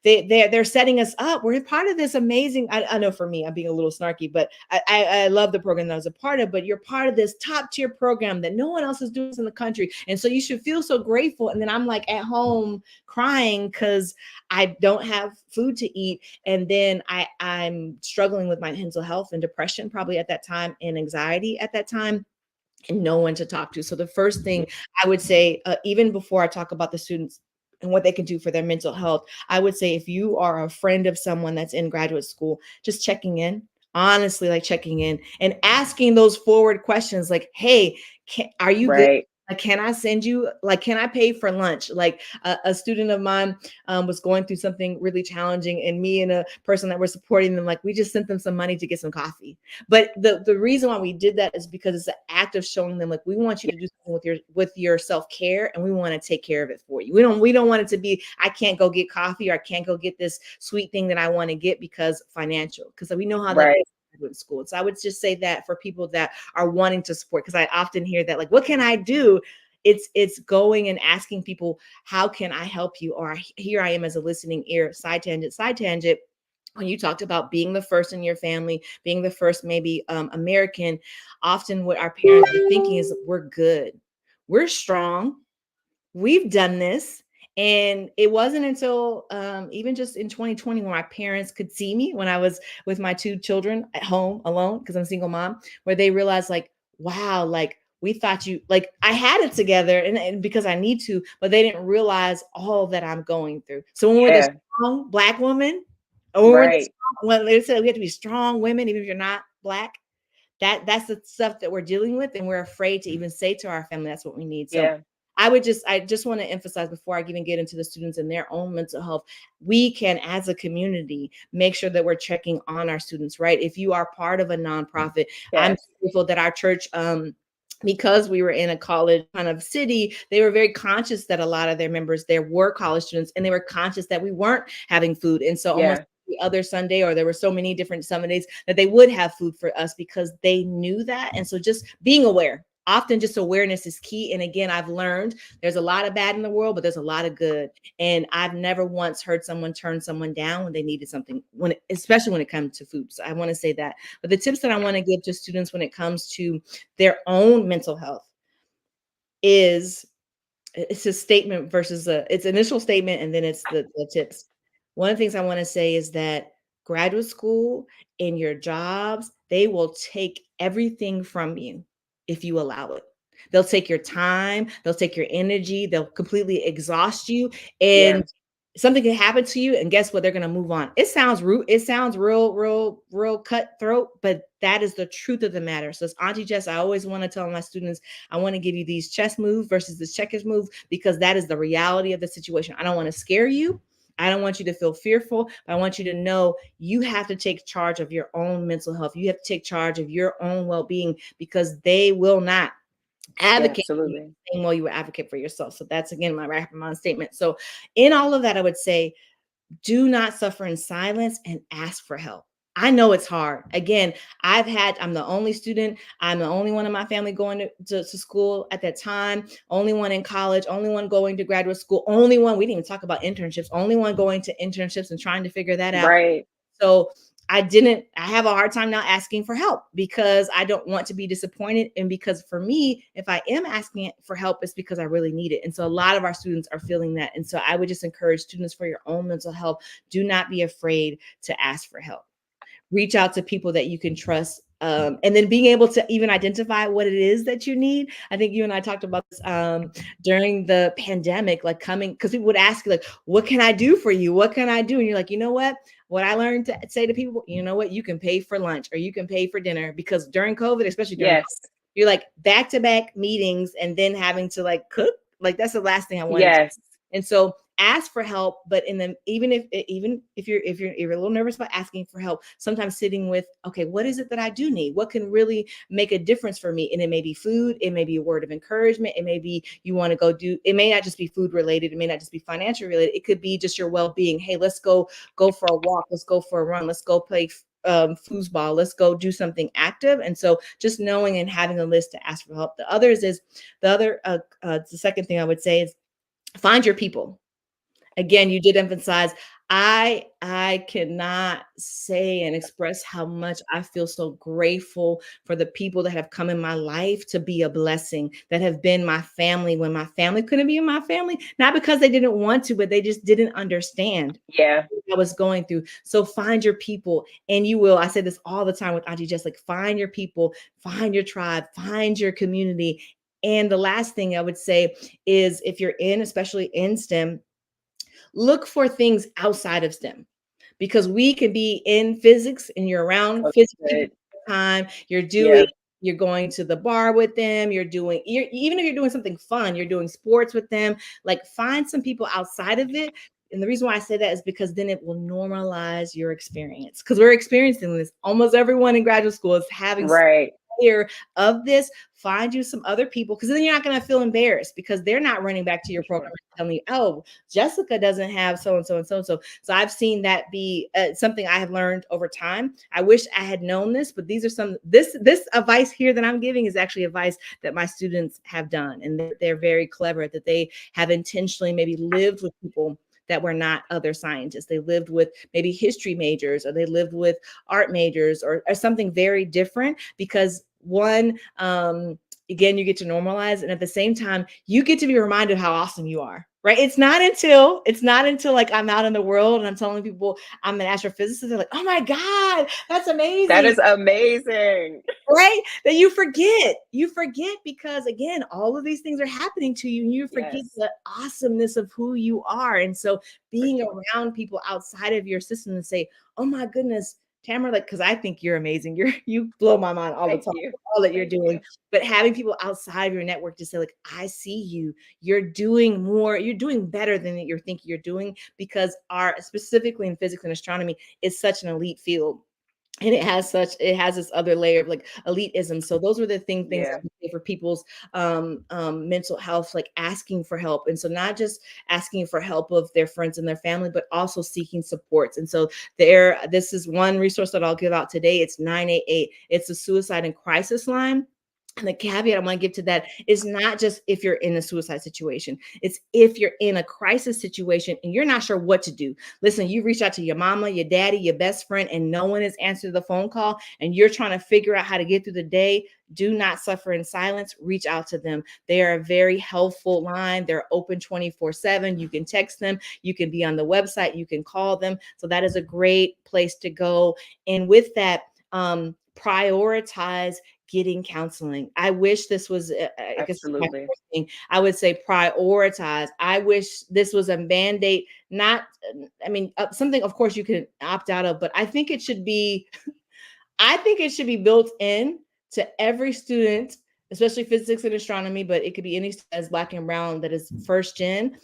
Speaker 3: They're setting us up. We're part of this amazing. I know for me, I'm being a little snarky, but I love the program that I was a part of. But you're part of this top tier program that no one else is doing this in the country, and so you should feel so grateful. And then I'm like at home crying because I don't have food to eat, and then I'm struggling with my mental health and depression probably at that time, and anxiety at that time, and no one to talk to. So the first thing I would say, even before I talk about the students and what they can do for their mental health, I would say if you are a friend of someone that's in graduate school, just checking in, honestly, like checking in and asking those forward questions like, hey, are you good?
Speaker 1: Right.
Speaker 3: Like, can I send you, like, can I pay for lunch? Like a student of mine was going through something really challenging, and me and a person that were supporting them, like, we just sent them some money to get some coffee. But the reason why we did that is because it's an act of showing them, like, we want you to do something with your self-care, and we want to take care of it for you. We don't want it to be, I can't go get coffee, or I can't go get this sweet thing that I want to get because financial, because we know how that is in school. So I would just say that for people that are wanting to support, because I often hear that, like, what can I do? It's going and asking people, how can I help you? Or here I am as a listening ear. Side tangent. When you talked about being the first in your family, being the first maybe American, often what our parents are thinking is, we're good, we're strong, we've done this. And it wasn't until even just in 2020 when my parents could see me when I was with my two children at home alone, because I'm a single mom, where they realized, like, wow, like, we thought you, like, I had it together and because I need to, but they didn't realize all that I'm going through. So when we're the strong Black woman, or when they said we have to be strong women, even if you're not Black, that's the stuff that we're dealing with, and we're afraid to even say to our family that's what we need. So I just want to emphasize, before I even get into the students and their own mental health, we can, as a community, make sure that we're checking on our students, right? If you are part of a nonprofit, I'm grateful that our church, because we were in a college kind of city, they were very conscious that a lot of their members there were college students, and they were conscious that we weren't having food. And so almost the other Sunday, or there were so many different Sundays that they would have food for us because they knew that. And so just being aware. Often just awareness is key. And again, I've learned there's a lot of bad in the world, but there's a lot of good. And I've never once heard someone turn someone down when they needed something, especially when it comes to food. So I want to say that. But the tips that I want to give to students when it comes to their own mental health is, it's a statement versus it's initial statement, and then it's the tips. One of the things I want to say is that graduate school and your jobs, they will take everything from you if you allow it. They'll take your time, they'll take your energy, they'll completely exhaust you, and something can happen to you, and guess what? They're going to move on. It sounds rude. It sounds real cutthroat, but that is the truth of the matter. So as Auntie Jess, I always want to tell my students, I want to give you these chess moves versus the checkers move, because that is the reality of the situation. I don't want to scare you. I don't want you to feel fearful, but I want you to know you have to take charge of your own mental health. You have to take charge of your own well-being, because they will not advocate for you the same way you would advocate for yourself. So that's, again, my rapid statement. So in all of that, I would say, do not suffer in silence and ask for help. I know it's hard. Again, I'm the only student. I'm the only one in my family going to school at that time. Only one in college, only one going to graduate school, only one, we didn't even talk about internships, only one going to internships and trying to figure that out.
Speaker 1: Right.
Speaker 3: So I have a hard time now asking for help, because I don't want to be disappointed. And because for me, if I am asking for help, it's because I really need it. And so a lot of our students are feeling that. And so I would just encourage students, for your own mental health, do not be afraid to ask for help. Reach out to people that you can trust. And then being able to even identify what it is that you need. I think you and I talked about this during the pandemic, like because people would ask you, like, what can I do for you? What can I do? And you're like, you know what I learned to say to people, you know what, you can pay for lunch, or you can pay for dinner, because during COVID, especially during COVID, you're like back-to-back meetings and then having to like cook. Like, that's the last thing I wanted. And so ask for help, but even if you're a little nervous about asking for help, sometimes sitting with, okay, what is it that I do need? What can really make a difference for me? And it may be food, it may be a word of encouragement, it may be you want to go do, it may not just be food related, it may not just be financial related, it could be just your well-being. Hey, let's go for a walk, let's go for a run, let's go play foosball, let's go do something active. And so just knowing and having a list to ask for help. The second thing I would say is find your people. Again, you did emphasize, I cannot say and express how much I feel so grateful for the people that have come in my life to be a blessing, that have been my family when my family couldn't be in my family, not because they didn't want to, but they just didn't understand
Speaker 1: Yeah.
Speaker 3: what I was going through. So find your people, and you will. I say this all the time with Auntie Jess, like, find your people, find your tribe, find your community. And the last thing I would say is, if you're especially in STEM, look for things outside of STEM, because we can be in physics and you're around physics all the time. You're going to the bar with them. Even if you're doing something fun, you're doing sports with them. Like, find some people outside of it. And the reason why I say that is because then it will normalize your experience. Because we're experiencing this. Almost everyone in graduate school is having
Speaker 1: right.
Speaker 3: Fear of this. Find you some other people, because then you're not going to feel embarrassed because they're not running back to your program and telling you, oh, Jessica doesn't have so and so and so and so. So I've seen that be something I have learned over time. I wish I had known this, but these are this advice here that I'm giving is actually advice that my students have done, and they're very clever, that they have intentionally maybe lived with people that were not other scientists. They lived with maybe history majors, or they lived with art majors, or something very different, because one, again, you get to normalize, and at the same time, you get to be reminded how awesome you are, right? It's not until like I'm out in the world and I'm telling people I'm an astrophysicist, they're like, oh my God, that's amazing.
Speaker 1: That is amazing.
Speaker 3: Right? That you forget because, again, all of these things are happening to you, and you forget the awesomeness of who you are. And so being around people outside of your system and say, oh my goodness, Tamara, like, because I think you're amazing. You blow my mind all the time, all that you're doing. But having people outside of your network to say, like, I see you, you're doing more, you're doing better than you're thinking you're doing, because specifically in physics and astronomy, is such an elite field. And it has this other layer of like elitism. So those were the things I would say for people's mental health, like asking for help. And so not just asking for help of their friends and their family, but also seeking supports. And so this is one resource that I'll give out today. It's 988. It's a suicide and crisis line. And the caveat I want to give to that is not just if you're in a suicide situation. It's if you're in a crisis situation and you're not sure what to do. Listen, you reach out to your mama, your daddy, your best friend, and no one has answered the phone call, and you're trying to figure out how to get through the day. Do not suffer in silence. Reach out to them. They are a very helpful line. They're open 24/7. You can text them. You can be on the website. You can call them. So that is a great place to go. And with that, prioritize getting counseling. I wish this was,
Speaker 1: absolutely.
Speaker 3: I would say prioritize. I wish this was a mandate, something, of course, you can opt out of, but I think it should be built in to every student, especially physics and astronomy, but it could be any as Black and Brown that is first gen.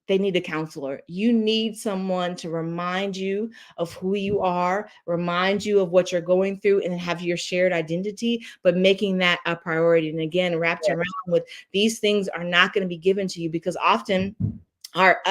Speaker 3: They need a counselor. You need someone to remind you of who you are, remind you of what you're going through, and have your shared identity, but making that a priority. And again, wrapped around with these things are not going to be given to you, because often our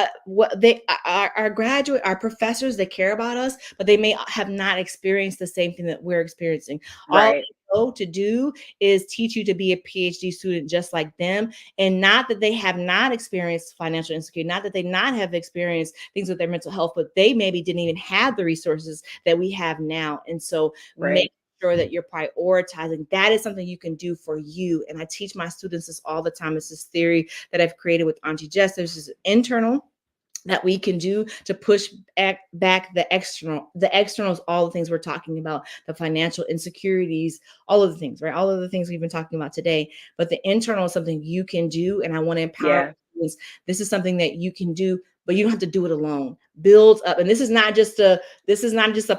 Speaker 3: professors, they care about us, but they may have not experienced the same thing that we're experiencing.
Speaker 1: Right.
Speaker 3: All to do is teach you to be a PhD student just like them, and not that they have not experienced financial insecurity, not that they not have experienced things with their mental health, but they maybe didn't even have the resources that we have now. And so make sure that you're prioritizing. That is something you can do for you. And I teach my students this all the time. It's this theory that I've created with Auntie Jess. There's this internal that we can do to push back the external. The external is all the things we're talking about, the financial insecurities, all of the things, right? All of the things we've been talking about today. But the internal is something you can do. And I want to empower students. This is something that you can do, but you don't have to do it alone. Build up. And this is not just a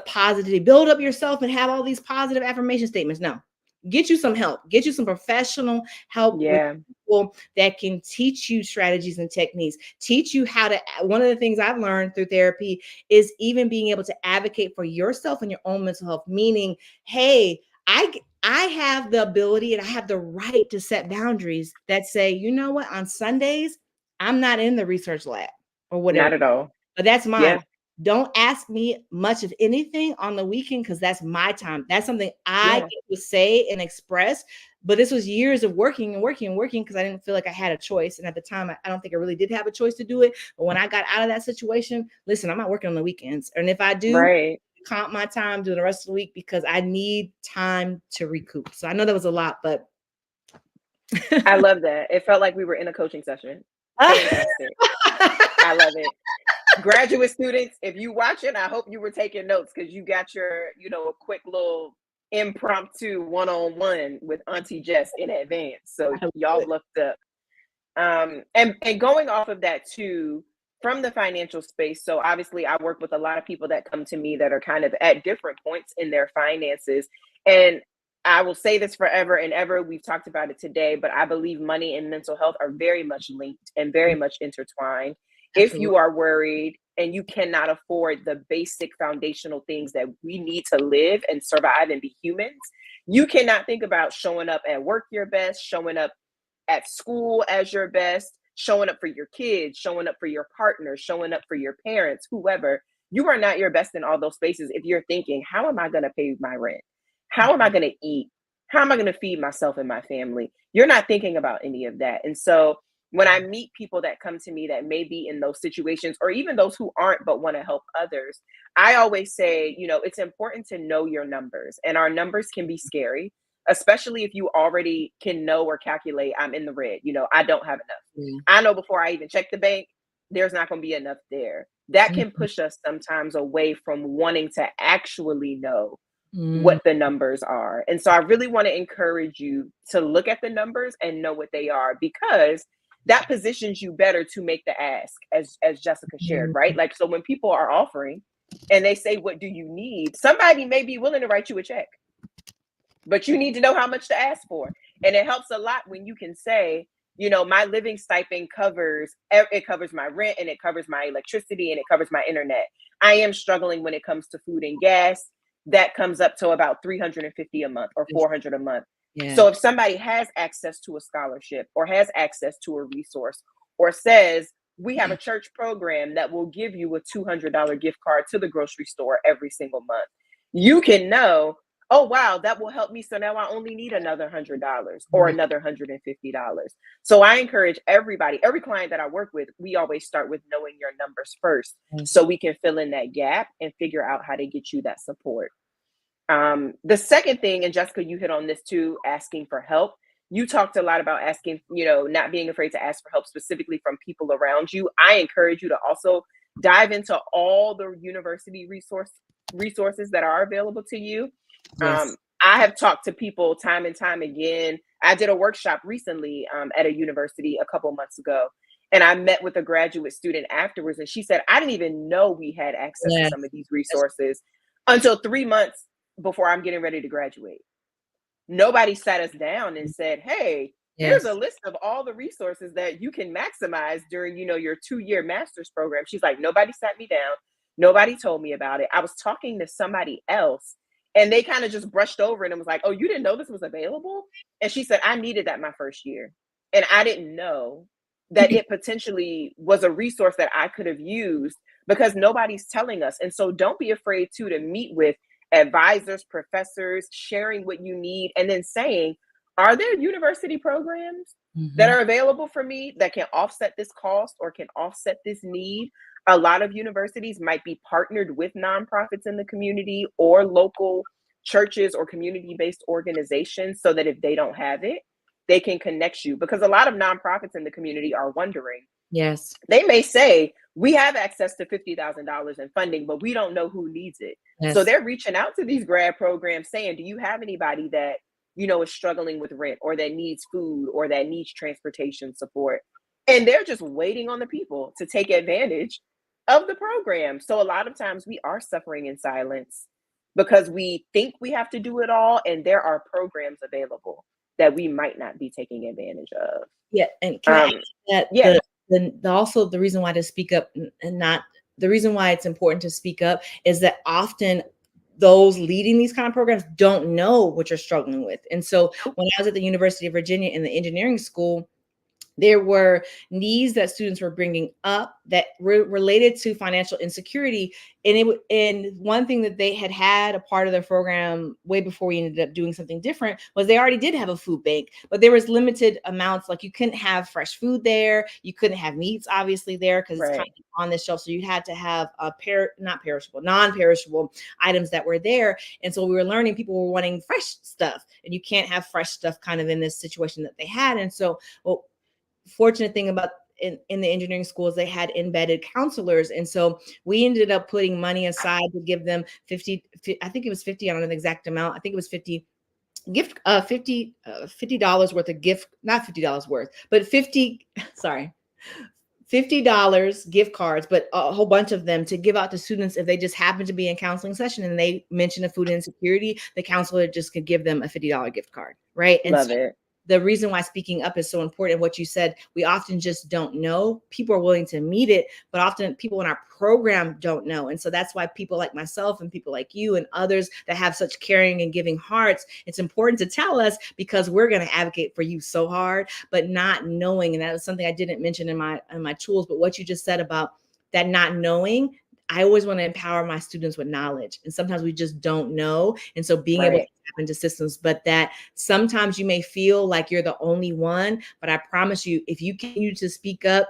Speaker 3: positive, build up yourself and have all these positive affirmation statements. No. get you some help, get you some professional help with
Speaker 1: Yeah.
Speaker 3: people that can teach you strategies and techniques, teach you how to. One of the things I've learned through therapy is even being able to advocate for yourself and your own mental health, meaning, hey, I have the ability and I have the right to set boundaries that say, you know what, on Sundays, I'm not in the research lab or whatever,
Speaker 1: Not at all.
Speaker 3: but that's mine.
Speaker 1: Yeah.
Speaker 3: Don't ask me much of anything on the weekend because that's my time. That's something I
Speaker 1: Yeah.
Speaker 3: get to say and express. But this was years of working and working and working because I didn't feel like I had a choice. And at the time, I don't think I really did have a choice to do it. But when I got out of that situation, listen, I'm not working on the weekends. And if I do,
Speaker 1: Right.
Speaker 3: comp my time during the rest of the week because I need time to recoup. So I know that was a lot, but
Speaker 1: I love that. It felt like we were in a coaching session. Fantastic. I love it. Graduate students, if you watching, I hope you were taking notes because you got your, a quick little impromptu one-on-one with Auntie Jess in advance. So y'all looked up. And going off of that too, from the financial space. So obviously I work with a lot of people that come to me that are kind of at different points in their finances. And I will say this forever and ever. We've talked about it today, but I believe money and mental health are very much linked and very much intertwined. If you are worried and you cannot afford the basic foundational things that we need to live and survive and be humans, you cannot think about showing up at work your best, showing up at school as your best, showing up for your kids, showing up for your partner, showing up for your parents, whoever. You are not your best in all those spaces if you're thinking, how am I going to pay my rent? How am I going to eat? How am I going to feed myself and my family? You're not thinking about any of that. And so when I meet people that come to me that may be in those situations, or even those who aren't but want to help others, I always say, it's important to know your numbers, and our numbers can be scary, especially if you already can know or calculate, I'm in the red, I don't have enough. I know before I even check the bank, there's not going to be enough there. That can push us sometimes away from wanting to actually know what the numbers are. And so I really want to encourage you to look at the numbers and know what they are, because that positions you better to make the ask, as Jessica shared, right? Like, so when people are offering and they say, what do you need? Somebody may be willing to write you a check, but you need to know how much to ask for. And it helps a lot when you can say, my living stipend covers my rent, and it covers my electricity, and it covers my internet. I am struggling when it comes to food and gas. That comes up to about $350 a month or $400 a month. Yeah. So if somebody has access to a scholarship or has access to a resource, or says, we have a church program that will give you a $200 gift card to the grocery store every single month, you can know, oh, wow, that will help me. So now I only need another $100 or another $150. So I encourage everybody, every client that I work with, we always start with knowing your numbers first, so we can fill in that gap and figure out how to get you that support. The second thing, and Jessica, you hit on this too, asking for help. You talked a lot about asking, not being afraid to ask for help specifically from people around you. I encourage you to also dive into all the university resources that are available to you. Yes. I have talked to people time and time again. I did a workshop recently at a university a couple months ago, and I met with a graduate student afterwards, and she said, I didn't even know we had access to some of these resources until 3 months before I'm getting ready to graduate. Nobody sat us down and said, hey, here's a list of all the resources that you can maximize during, your 2-year master's program. She's like, nobody sat me down. Nobody told me about it. I was talking to somebody else, and they kind of just brushed over it and was like, oh, you didn't know this was available? And she said, I needed that my first year, and I didn't know that it potentially was a resource that I could have used, because nobody's telling us. And so don't be afraid to meet with advisors, professors, sharing what you need, and then saying, are there university programs that are available for me that can offset this cost or can offset this need? A lot of universities might be partnered with nonprofits in the community or local churches or community-based organizations, so that if they don't have it, they can connect you. Because a lot of nonprofits in the community are wondering, they may say, we have access to $50,000 in funding, but we don't know who needs it. So they're reaching out to these grad programs saying, do you have anybody that, is struggling with rent, or that needs food, or that needs transportation support? And they're just waiting on the people to take advantage of the program. So a lot of times we are suffering in silence because we think we have to do it all, and there are programs available that we might not be taking advantage of.
Speaker 3: Yeah, and can I add
Speaker 1: Um,
Speaker 3: that
Speaker 1: yeah,
Speaker 3: also the reason why to speak up and not the reason why it's important to speak up is that often those leading these kind of programs don't know what you're struggling with. And so when I was at the University of Virginia in the engineering school, there were needs that students were bringing up that were related to financial insecurity. And one thing that they had a part of their program way before we ended up doing something different was they already did have a food bank, but there was limited amounts. Like you couldn't have fresh food there. You couldn't have meats obviously there because it's kind
Speaker 1: right,
Speaker 3: of on the shelf. So you had to have non-perishable items that were there. And so we were learning people were wanting fresh stuff, and you can't have fresh stuff kind of in this situation that they had. And so, well, fortunate thing about in the engineering schools, they had embedded counselors. And so we ended up putting money aside to give them 50, I think it was 50, I don't know the exact amount. I think it was 50 gift, $50 worth of gift, not $50 worth, but 50, sorry, $50 gift cards, but a whole bunch of them to give out to students if they just happen to be in counseling session and they mention a food insecurity, the counselor just could give them a $50 gift card, right? And
Speaker 1: love
Speaker 3: so
Speaker 1: it.
Speaker 3: the reason why speaking up is so important, what you said, we often just don't know. People are willing to meet it, but often people in our program don't know. And so that's why people like myself and people like you and others that have such caring and giving hearts, it's important to tell us because we're going to advocate for you so hard, but not knowing. And that was something I didn't mention in my tools, but what you just said about that not knowing, I always want to empower my students with knowledge. And sometimes we just don't know. And so being able to tap into systems, but that sometimes you may feel like you're the only one, but I promise you, if you continue to speak up,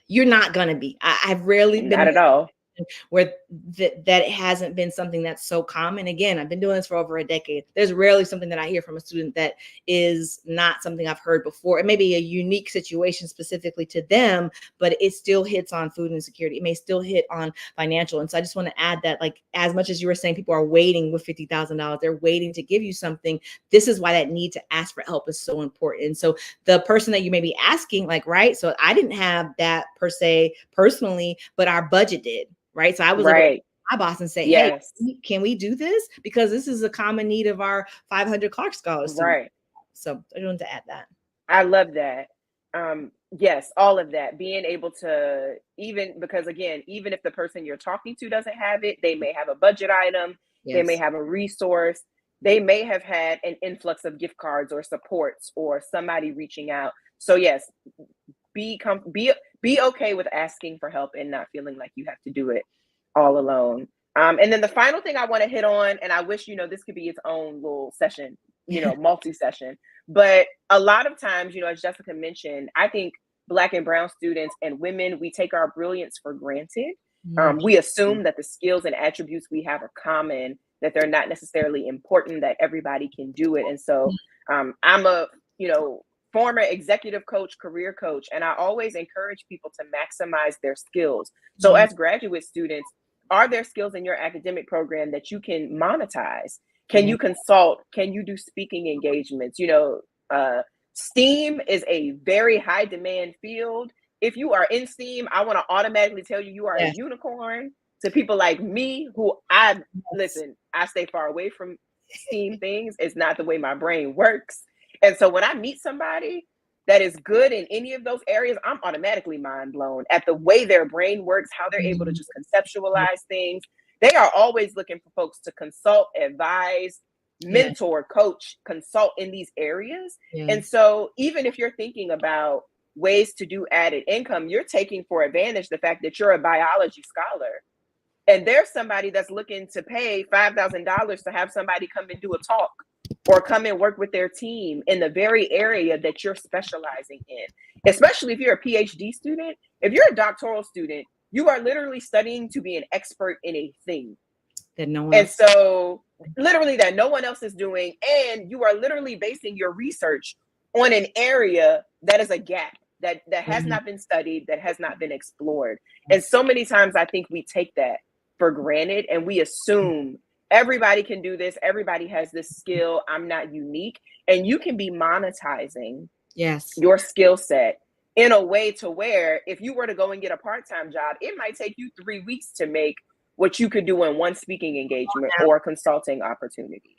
Speaker 3: you're not going to be. I've rarely
Speaker 1: Not
Speaker 3: been
Speaker 1: at all.
Speaker 3: where that hasn't been something that's so common. Again, I've been doing this for over a decade. There's rarely something that I hear from a student that is not something I've heard before. It may be a unique situation specifically to them, but it still hits on food insecurity. It may still hit on financial. And so I just want to add that, like, as much as you were saying, people are waiting with $50,000, they're waiting to give you something. This is why that need to ask for help is so important. And so the person that you may be asking, like, right, so I didn't have that per se personally, but our budget did. Right. So I was able to
Speaker 1: Right.
Speaker 3: my boss and say,
Speaker 1: Yes.
Speaker 3: hey, can we do this? Because this is a common need of our 500 Clark Scholars students.
Speaker 1: Right.
Speaker 3: So I wanted to add that.
Speaker 1: I love that. Yes, all of that. Being able to, even because again, even if the person you're talking to doesn't have it, they may have a budget item, they may
Speaker 3: Yes.
Speaker 1: have a resource, they may have had an influx of gift cards or supports or somebody reaching out. So yes, be okay with asking for help and not feeling like you have to do it all alone. And then the final thing I want to hit on, and I wish, this could be its own little session, multi-session, but a lot of times, as Jessica mentioned, I think Black and brown students and women, we take our brilliance for granted. We assume that the skills and attributes we have are common, that they're not necessarily important, that everybody can do it. And so I'm a, former executive coach, career coach, and I always encourage people to maximize their skills. So as graduate students, are there skills in your academic program that you can monetize? Can you consult? Can you do speaking engagements? STEAM is a very high demand field. If you are in STEAM, I want to automatically tell you are a unicorn. To people like me, who I stay far away from STEAM things. It's not the way my brain works. And so when I meet somebody that is good in any of those areas, I'm automatically mind blown at the way their brain works, how they're able to just conceptualize things. They are always looking for folks to consult, advise, mentor, coach, consult in these areas. And so even if you're thinking about ways to do added income, you're taking for advantage the fact that you're a biology scholar. And there's somebody that's looking to pay $5,000 to have somebody come and do a talk or come and work with their team in the very area that you're specializing in. Especially if you're a PhD student, if you're a doctoral student, you are literally studying to be an expert in a thing. And so literally that no one else is doing, and you are literally basing your research on an area that is a gap that has not been studied, that has not been explored. And so many times I think we take that for granted and we assume everybody can do this, everybody has this skill, I'm not unique. And you can be monetizing your skill set in a way to where if you were to go and get a part-time job, it might take you 3 weeks to make what you could do in one speaking engagement or consulting opportunity.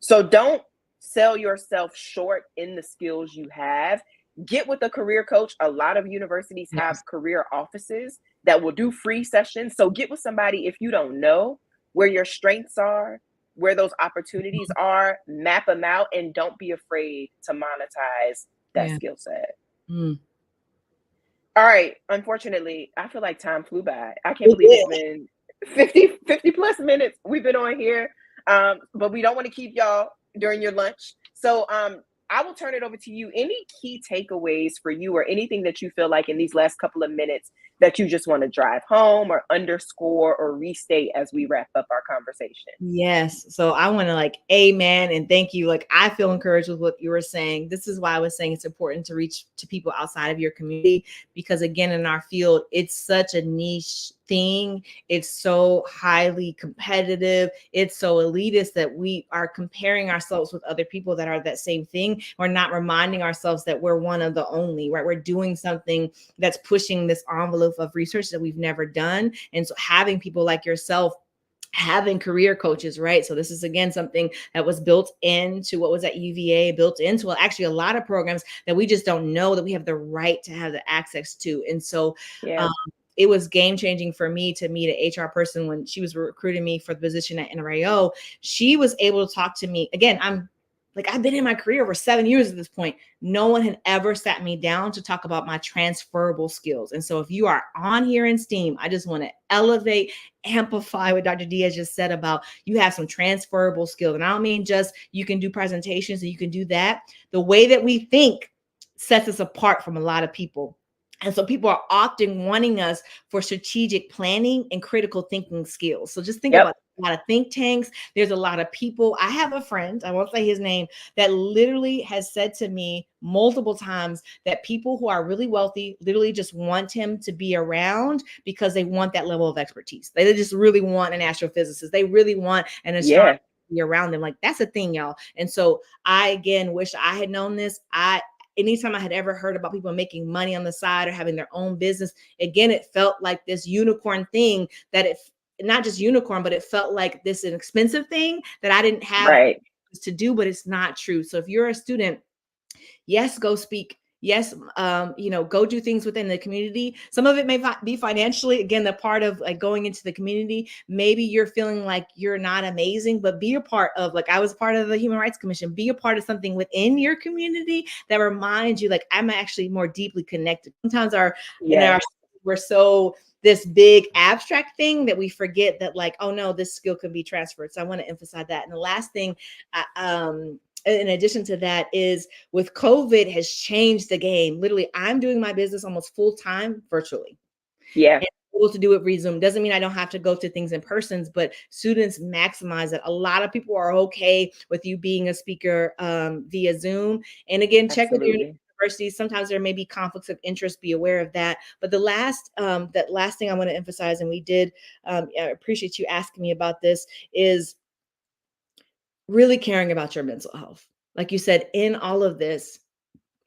Speaker 1: So don't sell yourself short in the skills you have. Get with a career coach. A lot of universities have
Speaker 3: Yes.
Speaker 1: career offices that will do free sessions. So get with somebody if you don't know where your strengths are, where those opportunities are, map them out, and don't be afraid to monetize that
Speaker 3: Yeah.
Speaker 1: skill set.
Speaker 3: Mm.
Speaker 1: All right. Unfortunately, I feel like time flew by. I can't believe it's been 50 plus minutes we've been on here. But we don't want to keep y'all during your lunch. So I will turn it over to you. Any key takeaways for you or anything that you feel like in these last couple of minutes that you just want to drive home or underscore or restate as we wrap up our conversation?
Speaker 3: Yes. So I want to like, amen. And thank you. Like, I feel encouraged with what you were saying. This is why I was saying it's important to reach to people outside of your community, because again, in our field, it's such a niche thing. It's so highly competitive. It's so elitist that we are comparing ourselves with other people that are that same thing. We're not reminding ourselves that we're one of the only, right? We're doing something that's pushing this envelope of research that we've never done. And so having people like yourself, having career coaches, right? So this is again something that was built into what was at UVA, built into actually a lot of programs that we just don't know that we have the right to have the access to. And so
Speaker 1: Yeah.
Speaker 3: it was game changing for me to meet an HR person when she was recruiting me for the position at NRAO. She was able to talk to me. Again, I've been in my career for 7 years at this point. No one had ever sat me down to talk about my transferable skills. And so if you are on here in STEAM, I just want to elevate, amplify what Dr. Diaz just said about you have some transferable skills. And I don't mean just you can do presentations and you can do that. The way that we think sets us apart from a lot of people. And so people are often wanting us for strategic planning and critical thinking skills. So just think about a lot of think tanks. There's a lot of people. I have a friend, I won't say his name, that literally has said to me multiple times that people who are really wealthy literally just want him to be around because they want that level of expertise. They just really want an astrophysicist. They really want an astronomer to be around them. Like, that's a thing, y'all. And so I, again, wish I had known this. Anytime I had ever heard about people making money on the side or having their own business, again, it felt like this unicorn thing that not just unicorn, but it felt like this an expensive thing that I didn't have to do, but it's not true. So if you're a student, yes, go speak. Yes, go do things within the community. Some of it may be financially. Again, the part of like going into the community, maybe you're feeling like you're not amazing, but be a part of, like I was a part of the Human Rights Commission, be a part of something within your community that reminds you like I'm actually more deeply connected. Sometimes we're so this big abstract thing that we forget that like, oh no, this skill can be transferred. So I want to emphasize that. And the last thing, in addition to that, is with COVID has changed the game. Literally, I'm doing my business almost full time virtually.
Speaker 1: Yeah.
Speaker 3: And able to do it via Zoom doesn't mean I don't have to go to things in persons, but students maximize that. A lot of people are okay with you being a speaker via Zoom. And again, check with your universities. Sometimes there may be conflicts of interest. Be aware of that. But the last thing I want to emphasize, and we did, I appreciate you asking me about this, is really caring about your mental health. Like you said, in all of this,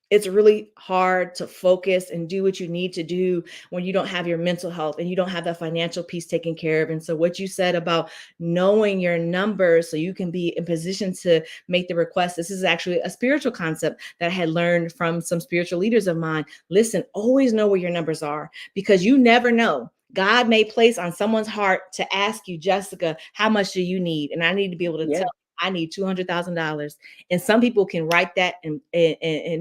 Speaker 3: it's really hard to focus and do what you need to do when you don't have your mental health and you don't have that financial piece taken care of. And so what you said about knowing your numbers so you can be in position to make the request, this is actually a spiritual concept that I had learned from some spiritual leaders of mine. Listen, always know where your numbers are, because you never know. God may place on someone's heart to ask you, Jessica, how much do you need? And I need to be able to tell I need $200,000. And some people can write that and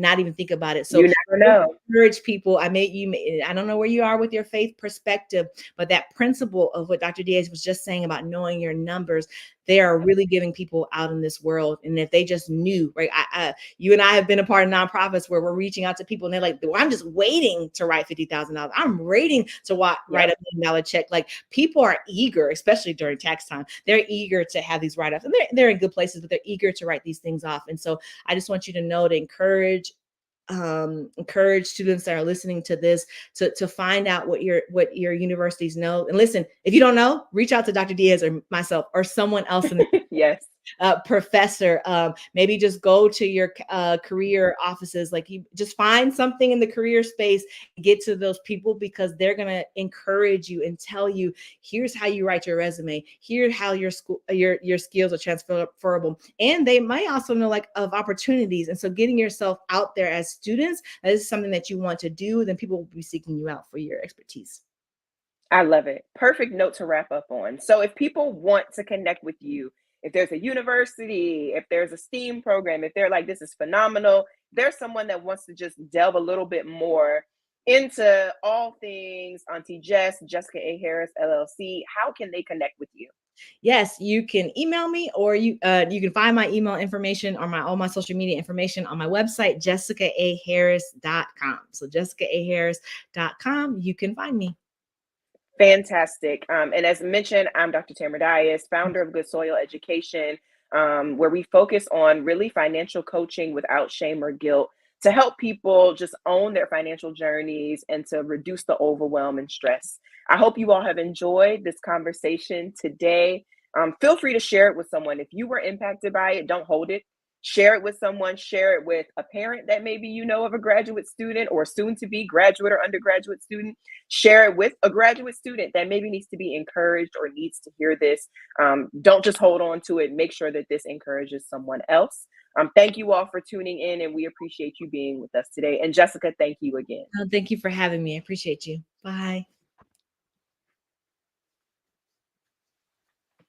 Speaker 3: not even think about it. So
Speaker 1: you never know.
Speaker 3: Encourage people. I don't know where you are with your faith perspective, but that principle of what Dr. Diaz was just saying about knowing your numbers, they are really giving people out in this world. And if they just knew, right? You and I have been a part of nonprofits where we're reaching out to people and they're like, well, I'm just waiting to write $50,000. I'm waiting to write $1 million check. Like, people are eager, especially during tax time. They're eager to have these write-offs, and they're in good places, but they're eager to write these things off. And so I just want you to know to encourage students that are listening to this to find out what your universities know. And listen, if you don't know, reach out to Dr. Diaz or myself or someone else in the
Speaker 1: yes.
Speaker 3: professor. Maybe just go to your career offices. Like you just find something in the career space, get to those people because they're going to encourage you and tell you, here's how you write your resume. Here's how your skills are transferable. And they might also know like of opportunities. And so getting yourself out there as students, that is something that you want to do, then people will be seeking you out for your expertise.
Speaker 1: I love it. Perfect note to wrap up on. So if people want to connect with you, if there's a university, if there's a STEAM program, if they're like, this is phenomenal, there's someone that wants to just delve a little bit more into all things Auntie Jess, Jessica A. Harris, LLC, how can they connect with you?
Speaker 3: Yes, you can email me, or you can find my email information or all my social media information on my website, jessicaaharris.com. So jessicaaharris.com, you can find me.
Speaker 1: Fantastic. And as mentioned, I'm Dr. Tamara Dias, founder of Good Soil Education, where we focus on really financial coaching without shame or guilt to help people just own their financial journeys and to reduce the overwhelm and stress. I hope you all have enjoyed this conversation today. Feel free to share it with someone. If you were impacted by it, don't hold it. Share it with someone, share it with a parent that maybe you know of a graduate student or soon to be graduate or undergraduate student. Share it with a graduate student that maybe needs to be encouraged or needs to hear this. Don't just hold on to it. Make sure that this encourages someone else. Thank you all for tuning in, and we appreciate you being with us today. And Jessica, thank you again.
Speaker 3: Thank you for having me. I appreciate you. Bye.